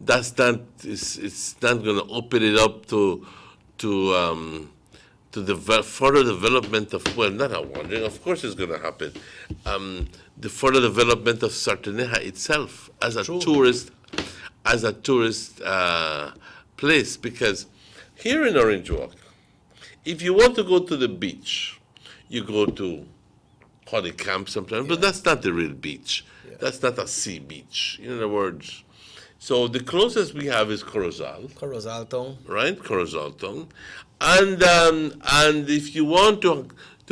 that's not it's not going to open it up to the further development of, well, not I'm wondering, of course it's going to happen, the further development of Sartaneja itself as a tourist place, because here in Orange Walk, if you want to go to the beach, you go to Holly Camp sometimes, but that's not the real beach. Yeah. That's not a sea beach. In other words, so the closest we have is Corozal. Corozal Town. Right, Corozal Town. And if you want to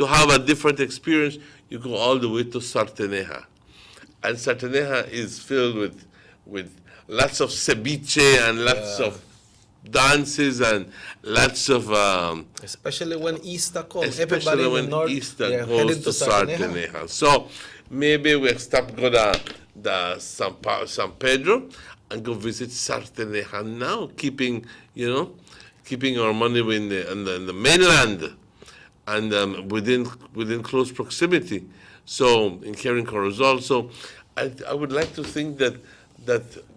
have a different experience, you go all the way to Sartaneja. And Sartaneja is filled with lots of ceviche and lots of dances and lots of especially when Easter comes, especially everybody when in the north, Easter goes to Sartaneja. So maybe we stop go to San Pedro and go visit Sartaneja now, keeping our money in the mainland and within close proximity. So in here in Corozal, so I would like to think that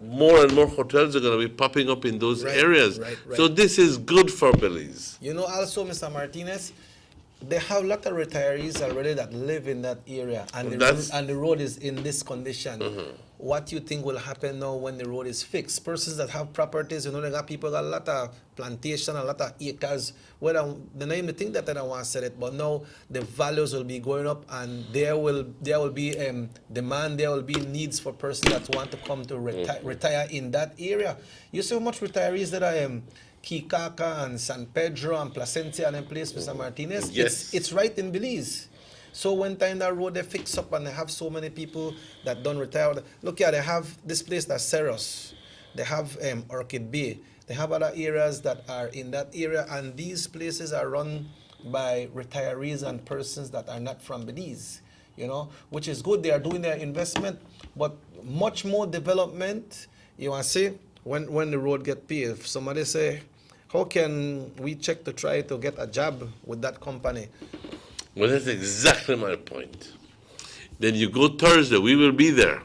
more and more hotels are going to be popping up in those areas. Right. So this is good for Belize. Also, Mr. Martinez, they have a lot of retirees already that live in that area, and the road is in this condition. Mm-hmm. What do you think will happen now when the road is fixed? Persons that have properties, they got people got a lot of plantation, a lot of acres. Well, the name the thing that I don't want to say it, but now the values will be going up, and there will be demand. There will be needs for persons that want to come to retire in that area. You see how much retirees that are Kikaka and San Pedro and Placencia and in place, Mr. Martinez. Yes. It's right in Belize. So one time that road they fix up and they have so many people that don't retire. Look here, they have this place that's Cerros. They have Orchid Bay. They have other areas that are in that area, and these places are run by retirees and persons that are not from Belize, which is good. They are doing their investment, but much more development, you want to see, when the road get paved. If somebody say, how can we check to try to get a job with that company? Well, that's exactly my point. Then you go Thursday, we will be there.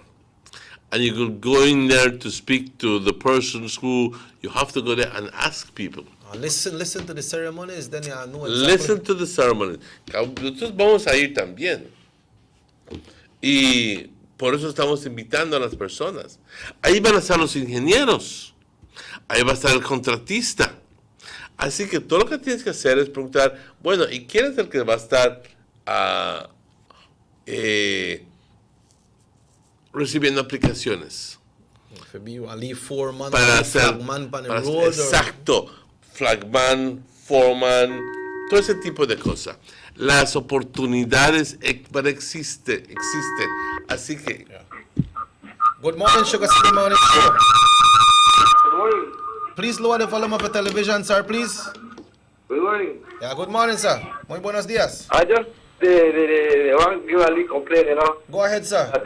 And you could go in there to speak to the persons who you have to go there and ask people. Listen to the ceremonies, then you know exactly. Listen to the ceremonies. Nosotros vamos a ir también. Y por eso estamos invitando a las personas. Ahí van a estar los ingenieros. Ahí va a estar el contratista. Así que todo lo que tienes que hacer es preguntar, bueno, ¿y quién es el que va a estar recibiendo aplicaciones? Para hacer flagman para el road. Exacto, flagman, foreman, todo ese tipo de cosas. Las oportunidades existen. Así que... Good morning, SugarCityMorningShow. Good morning. Please lower the volume of the television, sir, please. Good morning. Yeah, good morning, sir. Muy buenos días. I just want to give a little complaint, Go ahead, sir. That,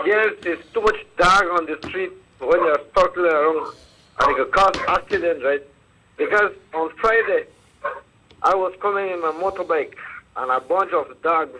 yes, there's too much dog on the street when you're circling around, and it could cause accidents, right? Because on Friday, I was coming in my motorbike, and a bunch of dogs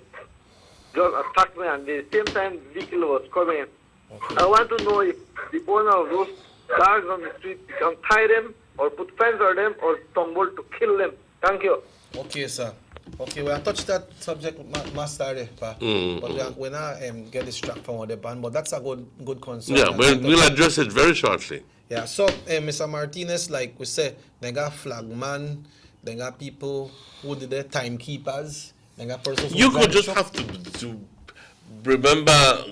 just attacked me, and at the same time, the vehicle was coming. Okay. I want to know if the owner of those dogs on the street can tie them, or put fence on them, or tumble to kill them. Thank you. Okay, sir. Okay, we'll touch that subject master, but we're not get distracted from the ban. But that's a good concern. Yeah, we'll address it very shortly. Yeah. So, Mr. Martinez, like we said, they got flagman, they got people who did their timekeepers, they got persons. You could just have to remember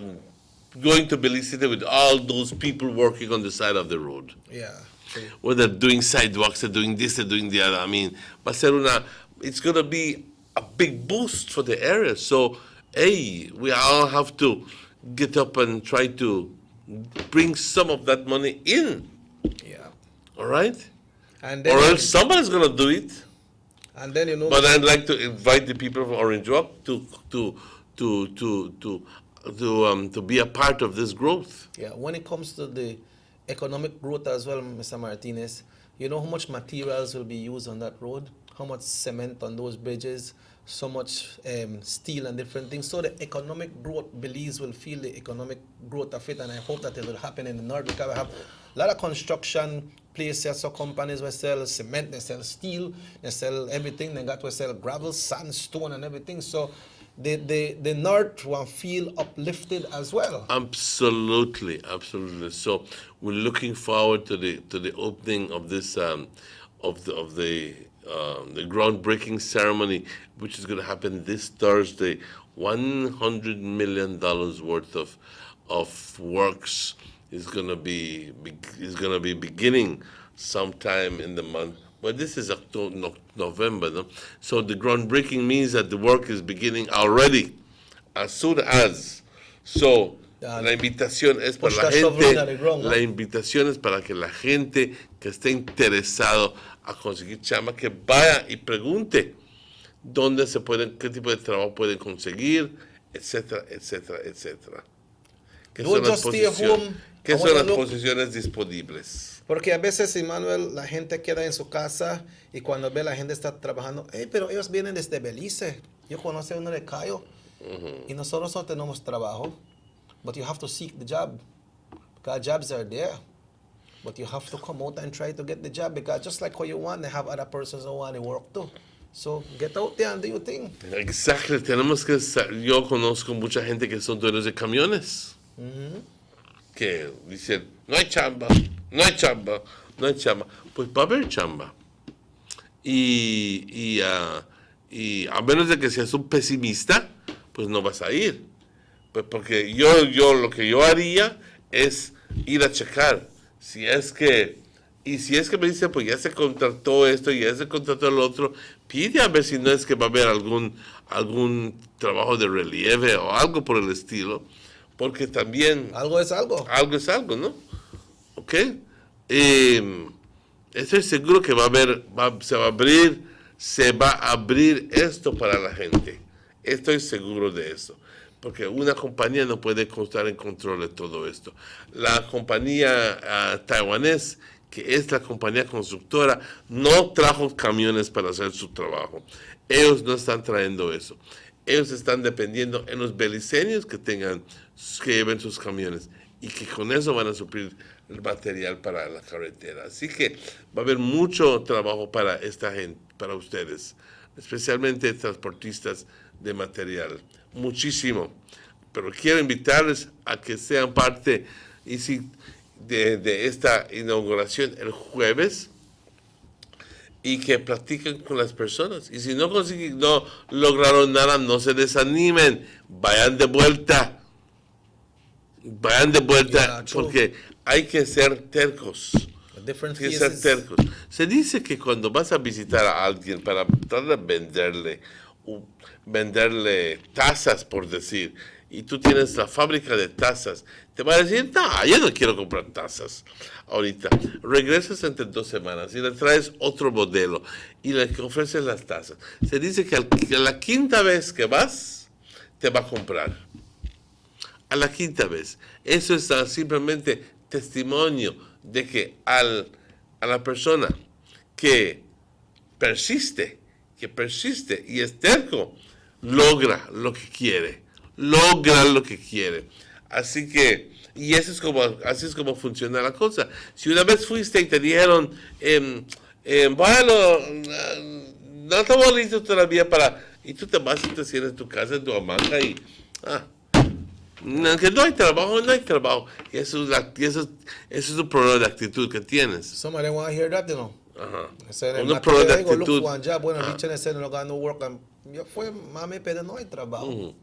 going to Belize City with all those people working on the side of the road. Yeah. Whether doing sidewalks, they're doing this, they're doing the other. I mean, it's going to be a big boost for the area. So, hey, we all have to get up and try to bring some of that money in. Yeah. All right? And then, or else somebody's going to do it. And then, But I'd like to invite the people of Orange Walk to be a part of this growth. Yeah, when it comes to the economic growth as well, Mr. Martinez, you know how much materials will be used on that road? How much cement on those bridges? So much steel and different things. So the economic growth, Belize will feel the economic growth of it, and I hope that it will happen in the north, because we have a lot of construction places, so companies will sell cement, they sell steel, they sell everything. They got to sell gravel, sandstone, and everything. So the north will feel uplifted as well. Absolutely. So we're looking forward to the opening of this of the groundbreaking ceremony, which is going to happen this Thursday. $100 million worth of works is going to be beginning sometime in the month. Well, this is November, no? So the groundbreaking means that the work is beginning already, as soon as. So la invitación es para la gente. La invitación es para que la gente que esté interesado a conseguir chamba, que vaya y pregunte dónde se pueden, qué tipo de trabajo pueden conseguir, etcétera, etcétera, etcétera. ¿Qué son las posiciones disponibles? Porque a veces, Emmanuel, la gente queda en su casa y cuando ve la gente está trabajando, pero ellos vienen desde Belice. Yo conozco uno de Cayo y nosotros no tenemos trabajo. But you have to seek the job, because jobs are there. But you have to come out and try to get the job, because just like how you want, they have other persons who want to work too. So get out there and do your thing. Exactly. Yo conozco mucha gente que son dueños de camiones. Que dicen, no hay chamba. Pues va a haber chamba. Y a menos de que seas un pesimista, pues no vas a ir. Pues porque yo lo que yo haría es ir a checar. Si es que me dice, pues ya se contrató esto, ya se contrató lo otro, pide a ver si no es que va a haber algún trabajo de relieve o algo por el estilo. Porque también... Algo es algo. Algo es algo, ¿no? ¿Ok? Estoy seguro que se va a abrir esto para la gente. Estoy seguro de eso. Porque una compañía no puede estar en control de todo esto. La compañía taiwanés, que es la compañía constructora, no trajo camiones para hacer su trabajo. Ellos no están trayendo eso. Ellos están dependiendo en los beliceños que lleven sus camiones y que con eso van a suplir el material para la carretera. Así que va a haber mucho trabajo para esta gente, para ustedes, especialmente transportistas de material. Muchísimo. Pero quiero invitarles a que sean parte de esta inauguración el jueves y que platiquen con las personas. Y si no lograron nada, no se desanimen. Vayan de vuelta. Porque hay que ser tercos. Se dice que cuando vas a visitar a alguien para tratar de venderle tazas, por decir, y tú tienes la fábrica de tazas, te va a decir, no, yo no quiero comprar tazas ahorita. Regresas entre 2 semanas y le traes otro modelo y le ofreces las tazas. Se dice que a la 5ª vez que vas, te va a comprar. A la 5ª vez. Eso es simplemente testimonio de que a la persona que persiste y es terco, logra lo que quiere. Así que, y así es como funciona la cosa. Si una vez fuiste y te dijeron, bueno, no estamos listos todavía y tú te vas y te sientas en tu casa, en tu hamaca y, que no hay trabajo. Y eso es un problema de actitud que tienes. Somebody want to hear that, you know. Un problema de actitud. No hay trabajo.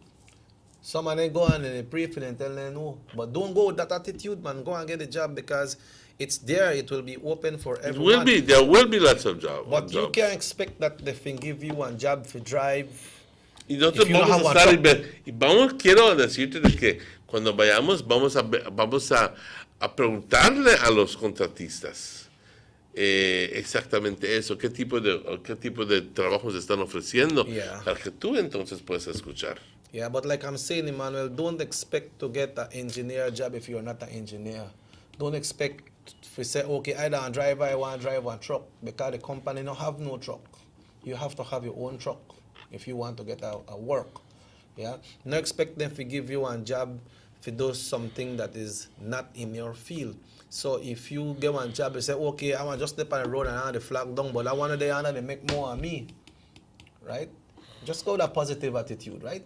Some of them go on and they pray for them, tell them no. But don't go with that attitude, man. Go and get a job, because it's there. It will be open for It everyone. will be. There will be lots of jobs. But you can't expect that they can give you one job for drive. Y nosotros vamos a estar y quiero decirte de que cuando vayamos vamos a preguntarle a los contratistas exactamente eso, qué tipo de trabajos están ofreciendo para que tú entonces puedas escuchar. Yeah, but like I'm saying, Emmanuel, don't expect to get an engineer job if you're not an engineer. Don't expect to say, okay, I don't drive, I want to drive one truck, because the company don't have no truck. You have to have your own truck if you want to get a work. Yeah, no expect them to give you one job if you do something that is not in your field. So if you get one job, you say, okay, I want to just step on the road and I want the flag down, but I want to they make more on me, right? Just go with a positive attitude, right?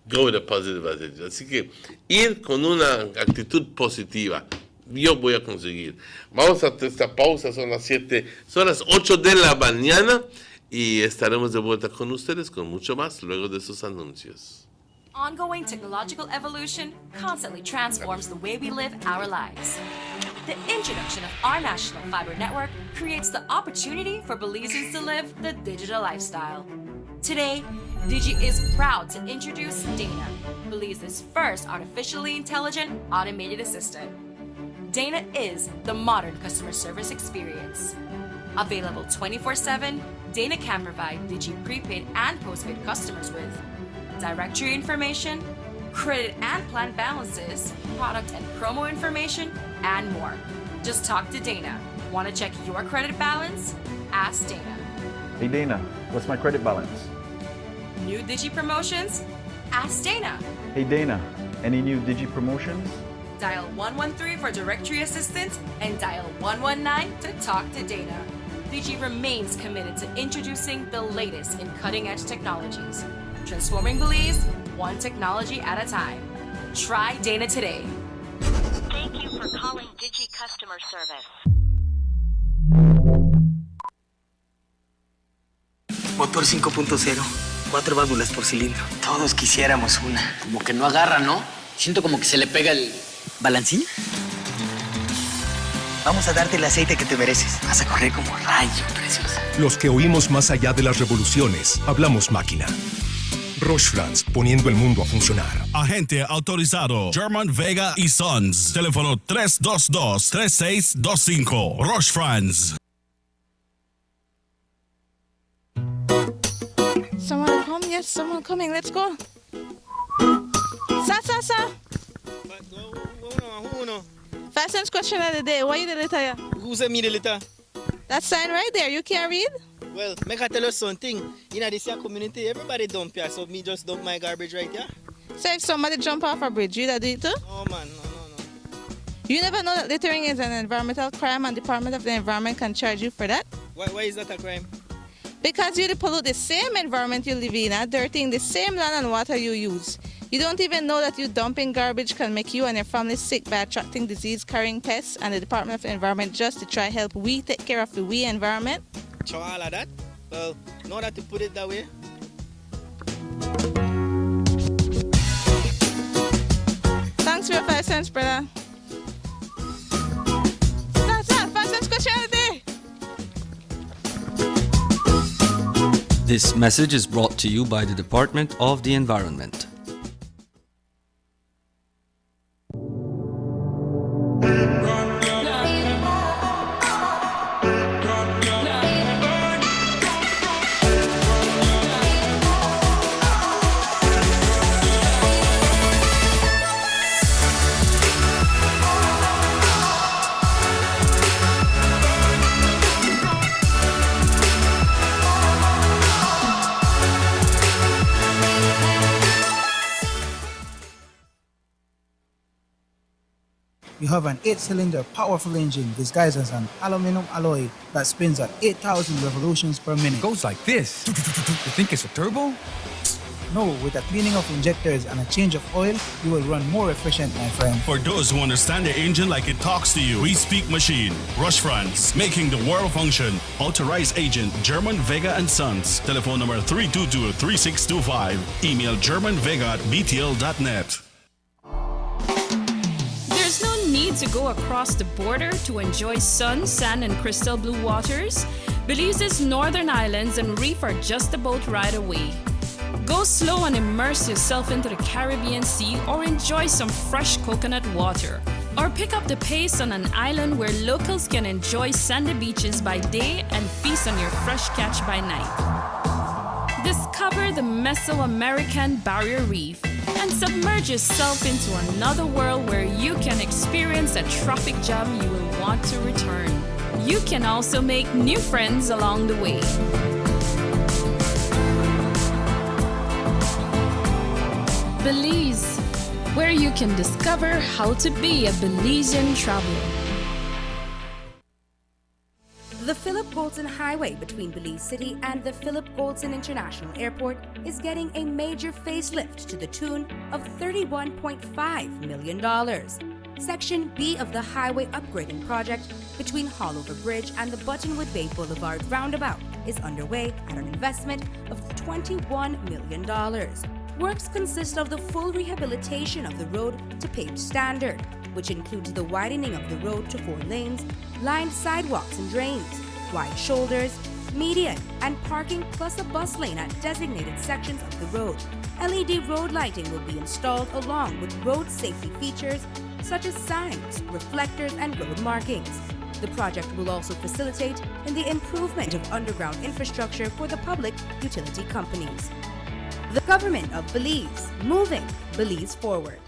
Go with a positive attitude. Así que ir con una actitud positiva. Yo voy a conseguir. Vamos a esta pausa, son las 8 de la mañana y estaremos de vuelta con ustedes con mucho más luego de esos anuncios. Ongoing technological evolution constantly transforms the way we live our lives. The introduction of our national fiber network creates the opportunity for Belizeans to live the digital lifestyle. Today, Digi is proud to introduce Dana, Belize's first artificially intelligent automated assistant. Dana is the modern customer service experience. Available 24/7, Dana can provide Digi prepaid and postpaid customers with directory information, credit and plan balances, product and promo information, and more. Just talk to Dana. Want to check your credit balance? Ask Dana. Hey Dana, what's my credit balance? New Digi promotions? Ask Dana. Hey Dana, any new Digi promotions? Dial 113 for directory assistance and dial 119 to talk to Dana. Digi remains committed to introducing the latest in cutting-edge technologies, transforming Belize one technology at a time. Try Dana today. Thank you for calling Digi Customer Service. Motor 5.0, 4 válvulas por cilindro. Todos quisiéramos una. Como que no agarra, ¿no? Siento como que se le pega el... ¿Balancín? Vamos a darte el aceite que te mereces. Vas a correr como rayo, preciosa. Los que oímos más allá de las revoluciones, hablamos máquina. Roche France, poniendo el mundo a funcionar. Agente autorizado, German Vega y Sons. Teléfono 322-3625. Roche France. Someone come? Yes, someone coming. Let's go. Sa. Who no? Fastest question of the day. Why you the letter here? Who sent me the letter? That sign right there. You can't read? Well, make I tell you something. In this here community, everybody dump here, so me just dump my garbage right here. So if somebody jump off a bridge, you that do it too? No, man. No. You never know that littering is an environmental crime and Department of the Environment can charge you for that? Why is that a crime? Because you pollute the same environment you live in, dirtying the same land and water you use. You don't even know that you dumping garbage can make you and your family sick by attracting disease-carrying pests, and the Department of the Environment just to try help we take care of the environment. So all of that? Well, know that you put it that way. Thanks for your 5 cents, brother. That's 5 cents Christianity. This message is brought to you by the Department of the Environment. You have an 8-cylinder powerful engine disguised as an aluminum alloy that spins at 8,000 revolutions per minute. Goes like this. You think it's a turbo? No, with a cleaning of injectors and a change of oil, you will run more efficient, my friend. For those who understand the engine like it talks to you, we speak machine. Rush France, making the world function. Authorized agent, German Vega & Sons. Telephone number 322-3625. Email germanvega@btl.net. There's no need looking to go across the border to enjoy sun, sand, and crystal blue waters, Belize's northern islands and reef are just a boat ride away. Go slow and immerse yourself into the Caribbean Sea or enjoy some fresh coconut water. Or pick up the pace on an island where locals can enjoy sandy beaches by day and feast on your fresh catch by night. Discover the Mesoamerican Barrier Reef and submerge yourself into another world where you can experience a traffic jam you will want to return. You can also make new friends along the way. Belize, where you can discover how to be a Belizean traveler. The Philip Goldson Highway between Belize City and the Philip Goldson International Airport is getting a major facelift to the tune of $31.5 million. Section B of the highway upgrading project between Haulover Bridge and the Buttonwood Bay Boulevard roundabout is underway at an investment of $21 million. Works consist of the full rehabilitation of the road to paved standard, which includes the widening of the road to 4 lanes, lined sidewalks and drains, wide shoulders, median, and parking, plus a bus lane at designated sections of the road. LED road lighting will be installed along with road safety features such as signs, reflectors, and road markings. The project will also facilitate in the improvement of underground infrastructure for the public utility companies. The Government of Belize, moving Belize forward.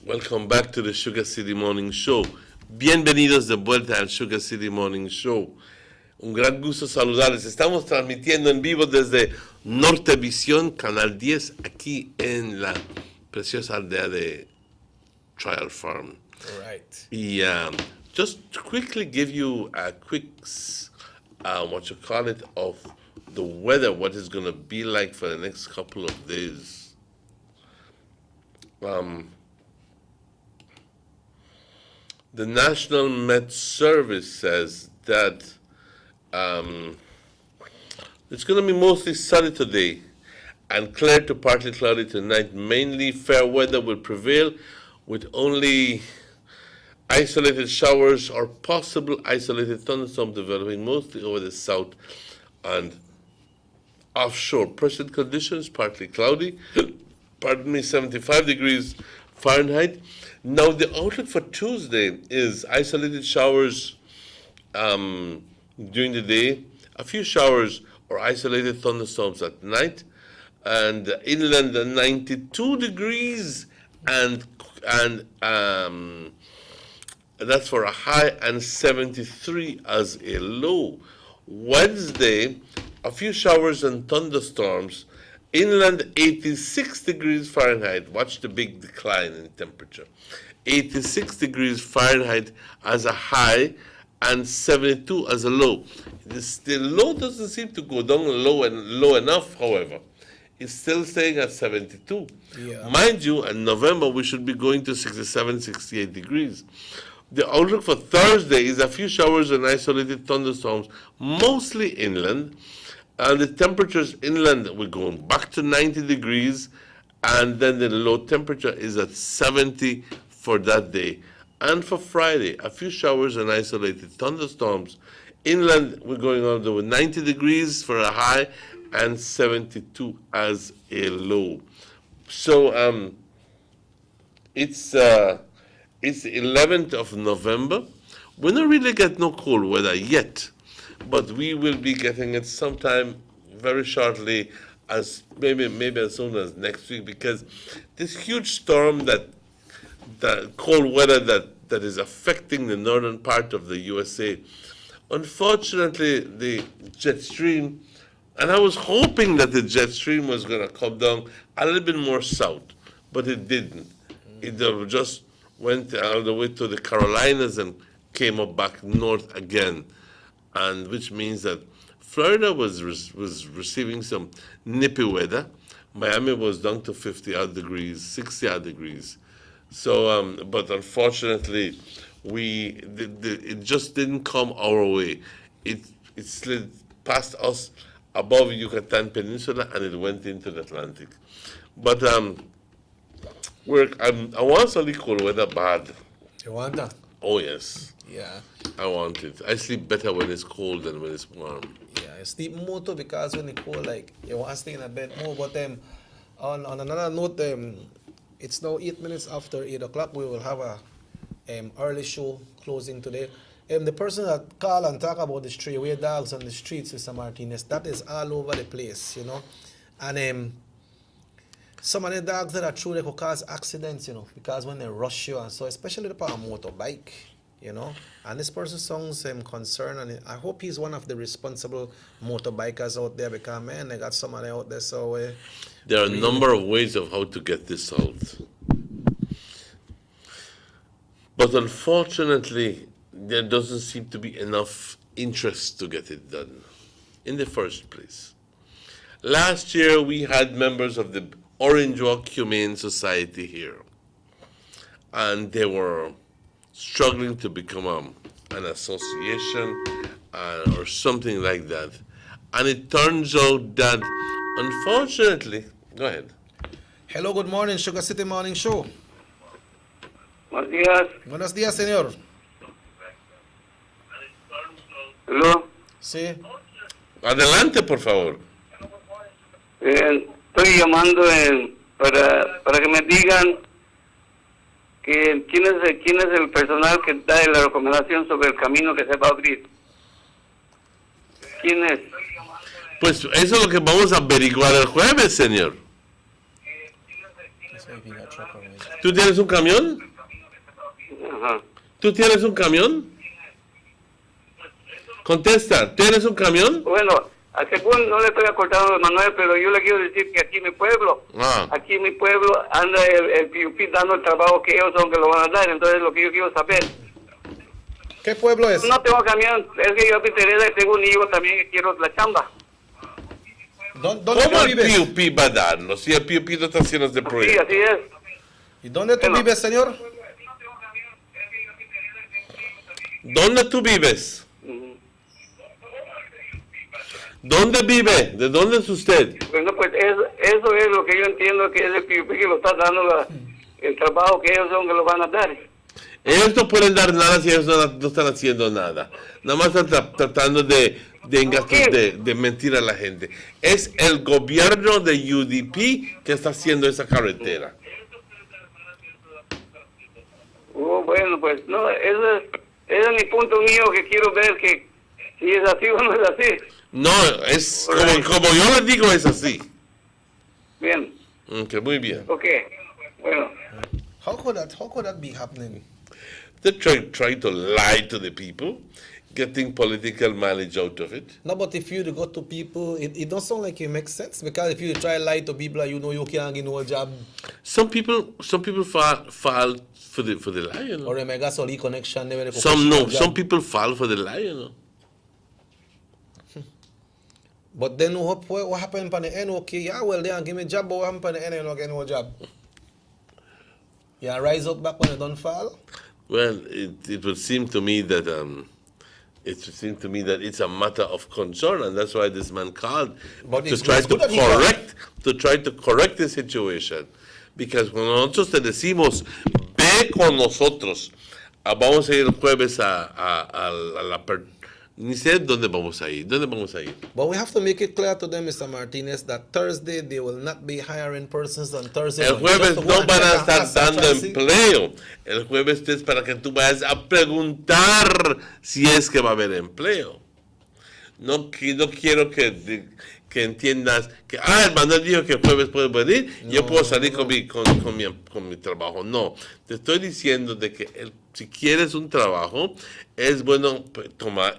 Welcome back to the Sugar City Morning Show. Bienvenidos de vuelta al Sugar City Morning Show. Un gran gusto saludarles. Estamos transmitiendo en vivo desde Nortevisión, Canal 10, aquí en la preciosa aldea de Trial Farm. All right. Y just to quickly give you a quick, what you call it, of the weather, what it's going to be like for the next couple of days. The National Met Service says that it's going to be mostly sunny today and clear to partly cloudy tonight. Mainly fair weather will prevail with only isolated showers or possible isolated thunderstorms developing mostly over the south and offshore. Present conditions partly cloudy, 75 degrees Fahrenheit. Now, the outlook for Tuesday is isolated showers during the day, a few showers or isolated thunderstorms at night, and inland 92 degrees, and that's for a high, and 73 as a low. Wednesday, a few showers and thunderstorms, inland 86 degrees Fahrenheit. Watch the big decline in temperature. 86 degrees Fahrenheit as a high and 72 as a low. The low doesn't seem to go down low enough, however. It's still staying at 72. Yeah. Mind you, in November we should be going to 67, 68 degrees. The outlook for Thursday is a few showers and isolated thunderstorms, mostly inland. And the temperatures inland, we're going back to 90 degrees, and then the low temperature is at 70 for that day. And for Friday, a few showers and isolated thunderstorms. Inland, we're going on to 90 degrees for a high and 72 as a low. So it's the 11th of November. We don't really get no cold weather yet, but we will be getting it sometime very shortly, as maybe as soon as next week, because this huge storm, that the cold weather that that is affecting the northern part of the USA. Unfortunately, the jet stream, and I was hoping that the jet stream was going to come down a little bit more south, but it didn't. It just went all the way to the Carolinas and came up back north again, and which means that Florida was receiving some nippy weather. Miami was down to 50-odd degrees, 60-odd degrees. So, but unfortunately, it just didn't come our way. It slid past us above Yucatan Peninsula and it went into the Atlantic. But I want some cool weather bad. You want that? Oh yes. Yeah. I want it. I sleep better when it's cold than when it's warm. Yeah, I sleep more too because when it's cold, like you want to stay in a bed more. But on another note, it's now 8 minutes after 8 o'clock. We will have a early show closing today. The person that call and talk about the stray dogs on the streets, Mr. Martinez, that is all over the place, you know. And some of the dogs that are true, they could cause accidents, you know, because when they rush you and so, especially upon a motorbike, you know. And this person sounds concerned, and I hope he's one of the responsible motorbikers out there because, man, they got somebody out there, so... there are a number of ways of how to get this out. But unfortunately, there doesn't seem to be enough interest to get it done in the first place. Last year, we had members of the Orange Walk Humane Society here, and they were struggling to become an association or something like that. And it turns out that, unfortunately, go ahead. Hello, good morning, Sugar City Morning Show. Buenos días. Buenos días, señor. Hello. Sí. Adelante, por favor. Estoy llamando para que me digan que quién es el personal que da la recomendación sobre el camino que se va a abrir. ¿Quién es? Pues eso es lo que vamos a averiguar el jueves, señor. ¿Tú tienes un camión? Ajá. ¿Tú tienes un camión? Contesta, ¿tienes un camión? Bueno, según no le estoy acordando a Manuel, pero yo le quiero decir que aquí en mi pueblo, anda el PUP dando el trabajo que ellos son que lo van a dar. Entonces lo que yo quiero saber. ¿Qué pueblo es? No tengo camión, es que yo me interesa y tengo un hijo también que quiero la chamba. ¿Cómo el PUP va a darlo si el PUP no está haciendo este proyecto? Sí, así es. ¿Y dónde tú vives, señor? ¿Dónde tú vives? ¿Dónde vive? ¿De dónde es usted? Bueno, pues eso es lo que yo entiendo que es el PUP que lo está dando el trabajo que ellos son que lo van a dar. Ellos no pueden dar nada si ellos no están haciendo nada. Nada más están tratando de mentir a la gente. Es el gobierno de UDP que está haciendo esa carretera. Bueno, pues no, ese es mi punto mío que quiero ver que si es así o no es así. No, es como yo les digo, es así. Bien. Okay, muy bien. Okay, bueno. How could that be happening? They try to lie to the people, getting political mileage out of it. No, but if you go to people, it don't sound like it makes sense, because if you try to lie to people, you know you can't get no job. Some people fall for the lie, you know. Or a mega solid connection. Some people fall for the lie, you know. But then what happened on the end? Okay, yeah, well, they give me a job, but what happened on the end? You don't get no job. Yeah, rise up back when you don't fall. Well, it would seem to me that it's a matter of concern, and that's why this man called to try to correct the situation. Because cuando nosotros te decimos, ve con nosotros, vamos a ir el jueves a la ni sé dónde vamos a ir. But we have to make it clear to them, Mr. Martinez, that Thursday they will not be hiring persons on Thursday. El jueves no van a estar dando empleo. El jueves es para que tú vayas a preguntar si es que va a haber empleo. No quiero que entiendas que el Manuel dijo que el jueves puede venir, yo puedo salir con mi trabajo. No, te estoy diciendo de que si quieres un trabajo, es bueno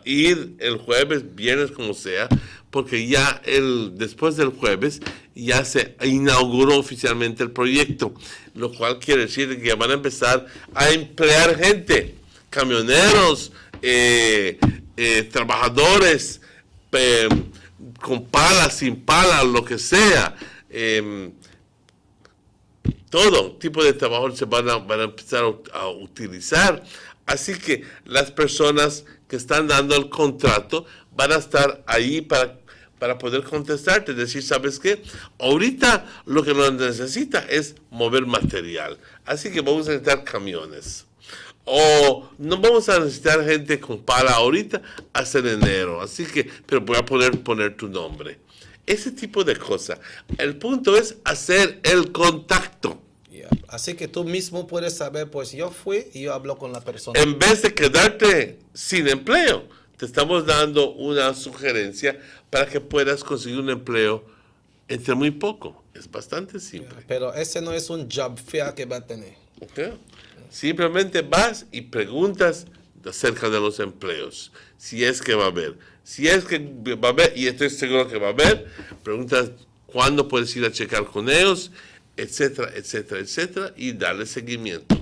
ir el jueves, viernes, como sea, porque ya después del jueves ya se inauguró oficialmente el proyecto, lo cual quiere decir que van a empezar a emplear gente, camioneros, trabajadores, con palas, sin palas, lo que sea. Todo tipo de trabajo se van a empezar a utilizar. Así que las personas que están dando el contrato van a estar ahí para poder contestarte, decir, ¿sabes qué? Ahorita lo que nos necesita es mover material. Así que vamos a necesitar camiones. O no vamos a necesitar gente con pala ahorita hasta en enero. Así que, pero voy a poner tu nombre. Ese tipo de cosas. El punto es hacer el contacto. Yeah. Así que tú mismo puedes saber, pues yo fui y yo hablo con la persona. En vez de quedarte sin empleo, te estamos dando una sugerencia para que puedas conseguir un empleo entre muy poco. Es bastante simple. Yeah, pero ese no es un job fair que va a tener. Okay. Simplemente vas y preguntas acerca de los empleos, si es que va a haber. Si es que va a haber, y estoy seguro que va a haber, preguntas cuándo puedes ir a checar con ellos, etcétera, etcétera, etcétera, y darle seguimiento.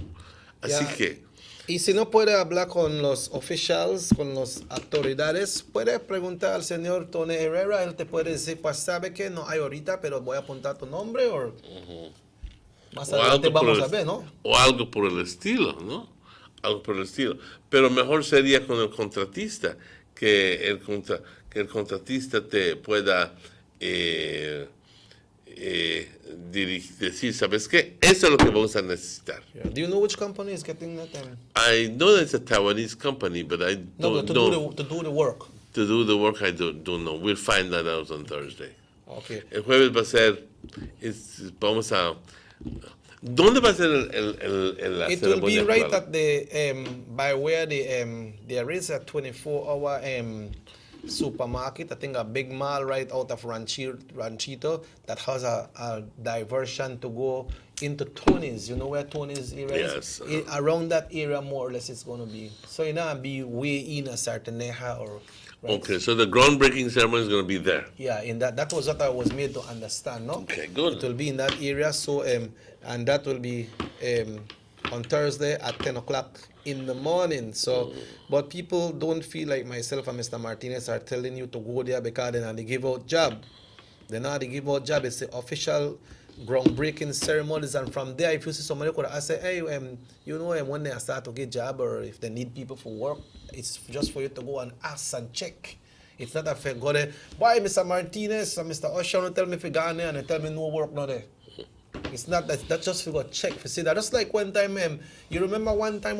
Así que... Y si no puede hablar con los officials, con las autoridades, puede preguntar al señor Tony Herrera, él te puede decir, pues sabe que no hay ahorita, pero voy a apuntar tu nombre, o más adelante vamos a ver, ¿no? O algo por el estilo, ¿no? Algo por el estilo. Pero mejor sería con el contratista, que el contratista te pueda decir, ¿sabes qué? Eso es lo que vamos a necesitar. Yeah. Do you know which company is getting that? I know it's a Taiwanese company, but I don't know. To do the work. To do the work, I don't know. We'll find that out on Thursday. Okay. El jueves va a ser, vamos a... ¿Dónde va a ser la It will be right at the by where there is a 24-hour supermarket. I think a big mall right out of Ranchito that has a diversion to go into Tony's. You know where Tony's area is? Yes. Around that area, more or less, it's going to be. So you're not be way in a certain area or. Right. Okay, so the groundbreaking ceremony is going to be there. Yeah, in that was what I was made to understand, no? Okay, good. It will be in that area, so and that will be on Thursday at 10 o'clock in the morning. So, but people don't feel like myself and Mr. Martinez are telling you to go there because they're not the give out job. They're not the give out job. It's the official groundbreaking ceremonies, and from there, if you see somebody could I say, hey, you know, when they start to get job or if they need people for work, it's just for you to go and ask and check. It's not a fair go there. Why Mr. Martinez and Mr. Usher don't tell me if you gone there and they tell me no work no there. It's not that. That's just for go check for see that. Just like one time, you remember one time,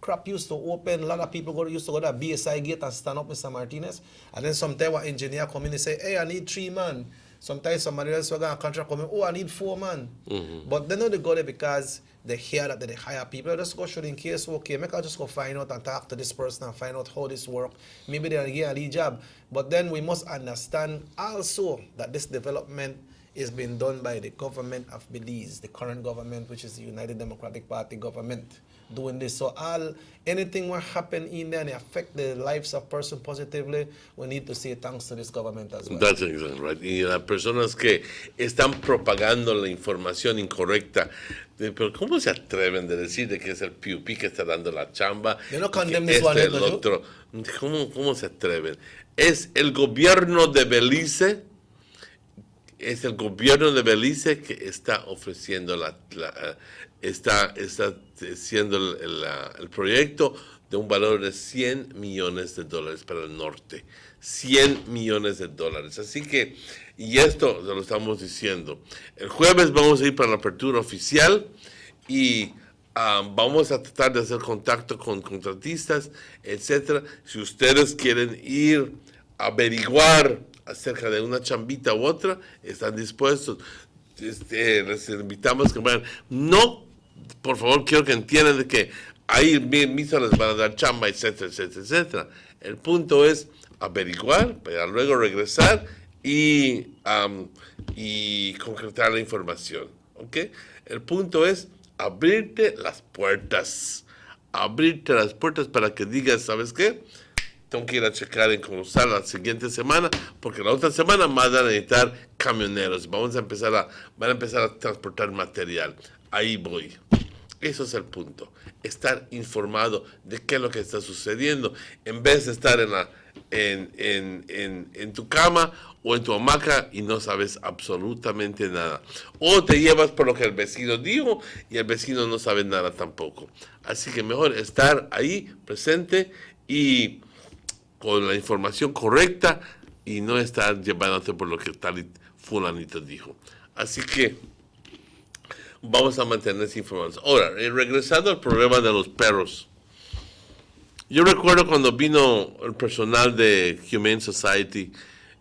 crap used to open. A lot of people used to go to that BSI gate and stand up, Mr. Martinez, and then sometimes an engineer come in and say, hey, I need 3 man. Sometimes somebody else will get a contract coming, oh, I need 4 man. Mm-hmm. But they know they go there because they hear that they hire people. They just go shoot in case, okay, make I just go find out and talk to this person and find out how this works. Maybe they'll get a lead job. But then we must understand also that this development is being done by the government of Belize, the current government, which is the United Democratic Party government, doing this. So anything will happen in there and affect the lives of person positively, we need to say thanks to this government as well. That's exactly right. Y las personas que están propagando la información incorrecta, pero ¿cómo se atreven de decir de que es el PUP que está dando la chamba? They don't condemn this one, el otro. ¿Cómo se atreven? Es el gobierno de Belice. Es el gobierno de Belice que está ofreciendo está haciendo el proyecto de un valor de $100 millones para el norte. $100 millones. Así que, y esto lo estamos diciendo, el jueves vamos a ir para la apertura oficial y vamos a tratar de hacer contacto con contratistas, etcétera. Si ustedes quieren ir a averiguar acerca de una chambita u otra, están dispuestos. Les invitamos que vayan. No, por favor, quiero que entiendan de que ahí mismo les van a dar chamba, etcétera, etcétera, etcétera. El punto es averiguar, para luego regresar y concretar la información. ¿Okay? El punto es abrirte las puertas abrirte las puertas para que digas, ¿sabes qué? Tengo que ir a checar en Corozal la siguiente semana, porque la otra semana van a necesitar camioneros. Van a empezar a transportar material. Ahí voy. Eso es el punto. Estar informado de qué es lo que está sucediendo, en vez de estar en tu cama o en tu hamaca y no sabes absolutamente nada. O te llevas por lo que el vecino dijo y el vecino no sabe nada tampoco. Así que mejor estar ahí presente y con la información correcta y no estar llevándote por lo que tal fulanito dijo. Así que vamos a mantenerse informados. Ahora, regresando al problema de los perros. Yo recuerdo cuando vino el personal de Humane Society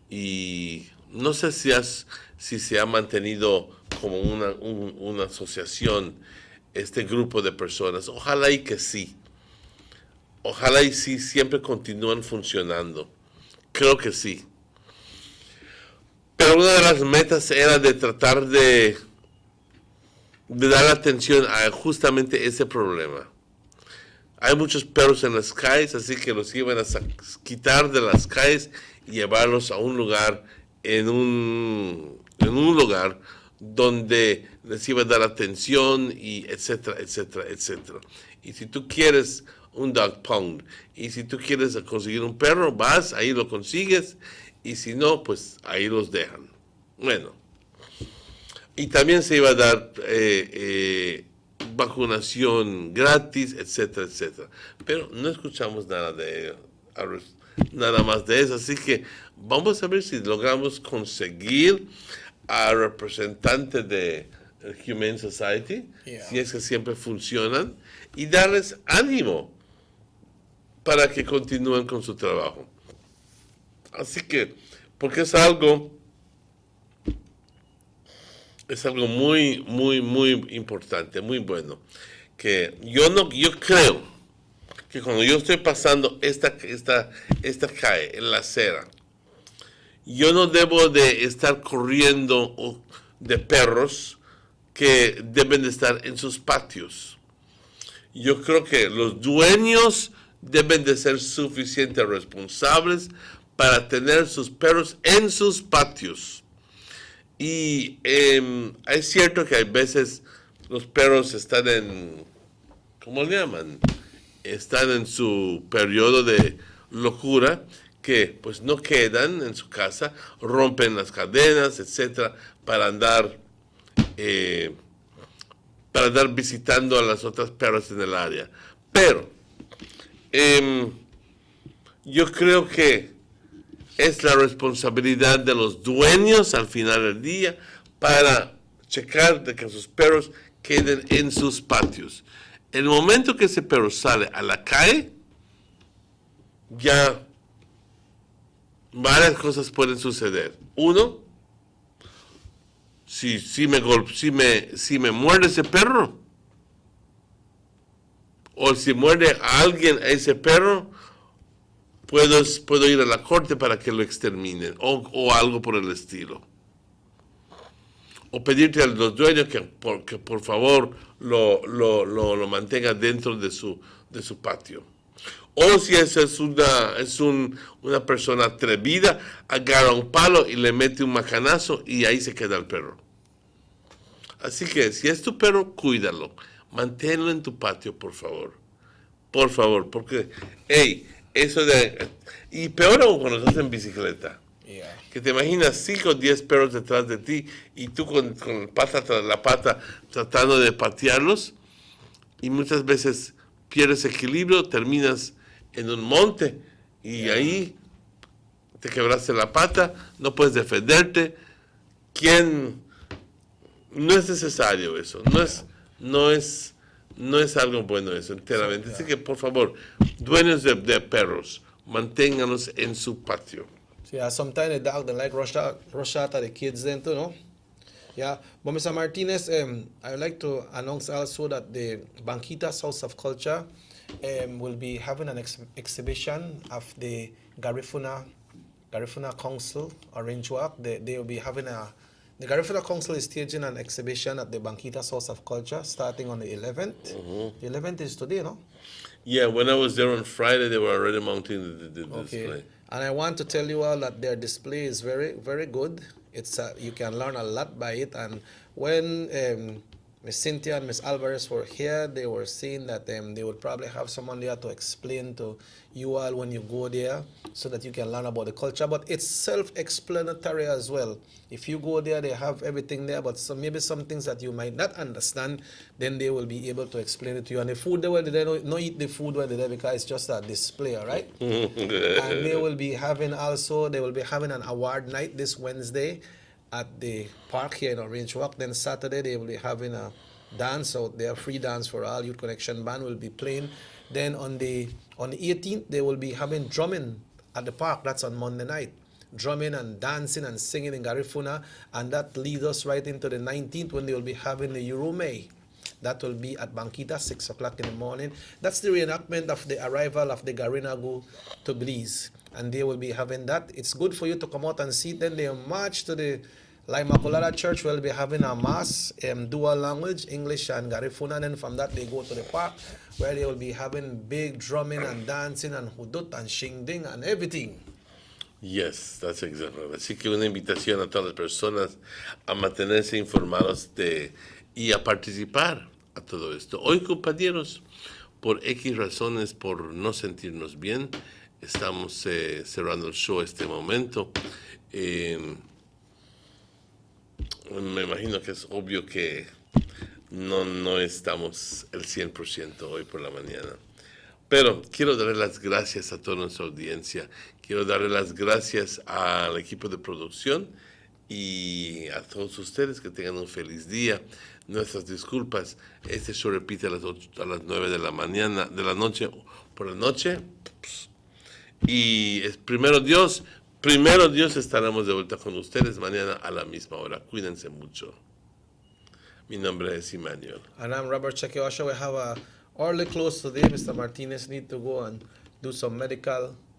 y no sé si se ha mantenido como una asociación este grupo de personas. Ojalá y que sí. Ojalá y sí siempre continúan funcionando. Creo que sí. Pero una de las metas era de tratar de dar atención a justamente ese problema. Hay muchos perros en las calles, así que los iban a quitar de las calles y llevarlos a un lugar, en un lugar donde les iba a dar atención y etcétera, etcétera, etcétera. Y si tú quieres un dog pound y si tú quieres conseguir un perro, vas, ahí lo consigues y si no, pues ahí los dejan. Bueno, y también se iba a dar vacunación gratis, etcétera, etcétera. Pero no escuchamos nada de ello, nada más de eso. Así que vamos a ver si logramos conseguir al representante de Humane Society, si es que siempre funcionan, y darles ánimo para que continúen con su trabajo. Así que, porque es algo muy, muy, muy importante, muy bueno. Que yo creo que cuando yo estoy pasando esta calle en la acera, yo no debo de estar corriendo de perros que deben de estar en sus patios. Yo creo que los dueños deben de ser suficientemente responsables para tener sus perros en sus patios. Y es cierto que hay veces los perros están ¿cómo le llaman? Están en su periodo de locura, que pues no quedan en su casa, rompen las cadenas, etcétera, para andar visitando a las otras perras en el área. Pero yo creo que es la responsabilidad de los dueños al final del día para checar de que sus perros queden en sus patios. El momento que ese perro sale a la calle, ya varias cosas pueden suceder. Uno, si me muerde ese perro, o si muerde a alguien a ese perro, puedo ir a la corte para que lo exterminen, o algo por el estilo. O pedirte a los dueños que por favor lo mantenga dentro de su patio. O si es una persona atrevida, agarra un palo y le mete un macanazo y ahí se queda el perro. Así que si es tu perro, cuídalo. Manténlo en tu patio, por favor. Por favor, porque, y peor aún cuando estás en bicicleta. Que te imaginas 5 o 10 perros detrás de ti y tú con la pata tratando de patearlos y muchas veces pierdes equilibrio, terminas en un monte y ahí te quebraste la pata, no puedes defenderte. No es necesario eso, no es algo bueno eso enteramente. Así que por favor, dueños de perros, manténganlos en su patio. Yeah, sometimes the dog they like rush out at the kids then too, no? Yeah, but Mr. Martinez, I would like to announce also that the Banquitas House of Culture will be having an exhibition of the Garifuna Council, Orange Walk. They will be having the Garifuna Council is staging an exhibition at the Banquitas House of Culture starting on the 11th. The 11th is today, no? Yeah, when I was there on Friday, they were already mounting the display. And I want to tell you all that their display is very, very good. It's you can learn a lot by it. And when Miss Cynthia and Miss Alvarez were here, they were saying that they would probably have someone there to explain to you all when you go there so that you can learn about the culture. But it's self-explanatory as well. If you go there, they have everything there, but maybe some things that you might not understand, then they will be able to explain it to you. And the food they don't eat the food where they're there because it's just a display, right? And they will be having an award night this Wednesday at the park here in Orange Walk. Then Saturday they will be having a dance out there, free dance for all. Youth Connection Band will be playing. Then on the 18th they will be having drumming at the park. That's on Monday night. Drumming and dancing and singing in Garifuna, and that leads us right into the 19th when they will be having the Yurume. That will be at Banquita, 6 o'clock in the morning. That's the reenactment of the arrival of the Garinagu to Belize, and they will be having that. It's good for you to come out and see. Then they march to the La Immaculada Church. We'll be having a mass, dual language, English and Garifuna. Then from that they go to the park where they will be having big drumming and dancing and hudut and shingding and everything. Yes, that's exactly. Así que una invitación a todas las personas a mantenerse informados y a participar a todo esto. Hoy, compañeros, por X razones, por no sentirnos bien, estamos cerrando el show este momento. Me imagino que es obvio que no estamos el 100% hoy por la mañana. Pero quiero darle las gracias a toda nuestra audiencia. Quiero darle las gracias al equipo de producción y a todos ustedes que tengan un feliz día. Nuestras disculpas. Este show repite a las 9 de la mañana, de la noche, por la noche. Y primero Dios estaremos de vuelta con ustedes mañana a la misma hora. Cuídense mucho. Mi nombre es Emmanuel. And I'm Robert Chekiosha. We have a early close today. Mr. Martinez need to go and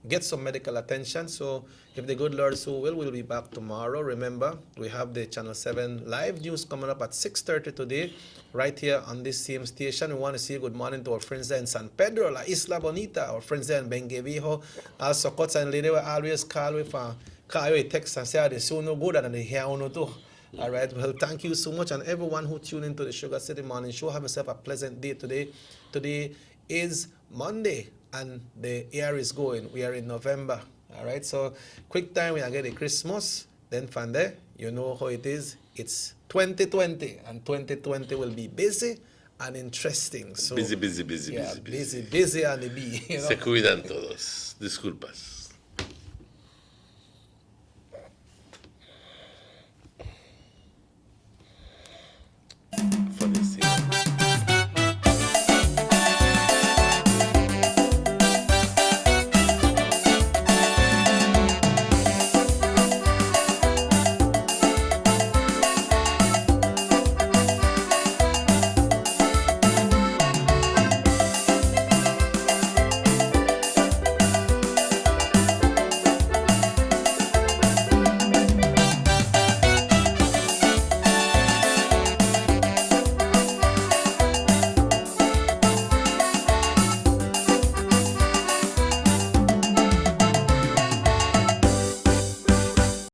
get some medical attention. So if the good Lord so will, we'll be back tomorrow. Remember, we have the Channel 7 live news coming up at 6:30 today, right here on this same station. We want to say good morning to our friends there in San Pedro, La Isla Bonita, our friends there in Bengueviejo. Also, Cots and Lady will always call you a text and say, they so no good and they hear uno too. All right, well, thank you so much. And everyone who tuned into the Sugar City Morning Show, have yourself a pleasant day today. Today is Monday, and the year is going. We are in November. All right, so quick time, we are getting Christmas. Then from there, you know how it is. It's 2020, and 2020 will be busy and interesting. So busy and the bee. You know? Se cuidan todos. Disculpas.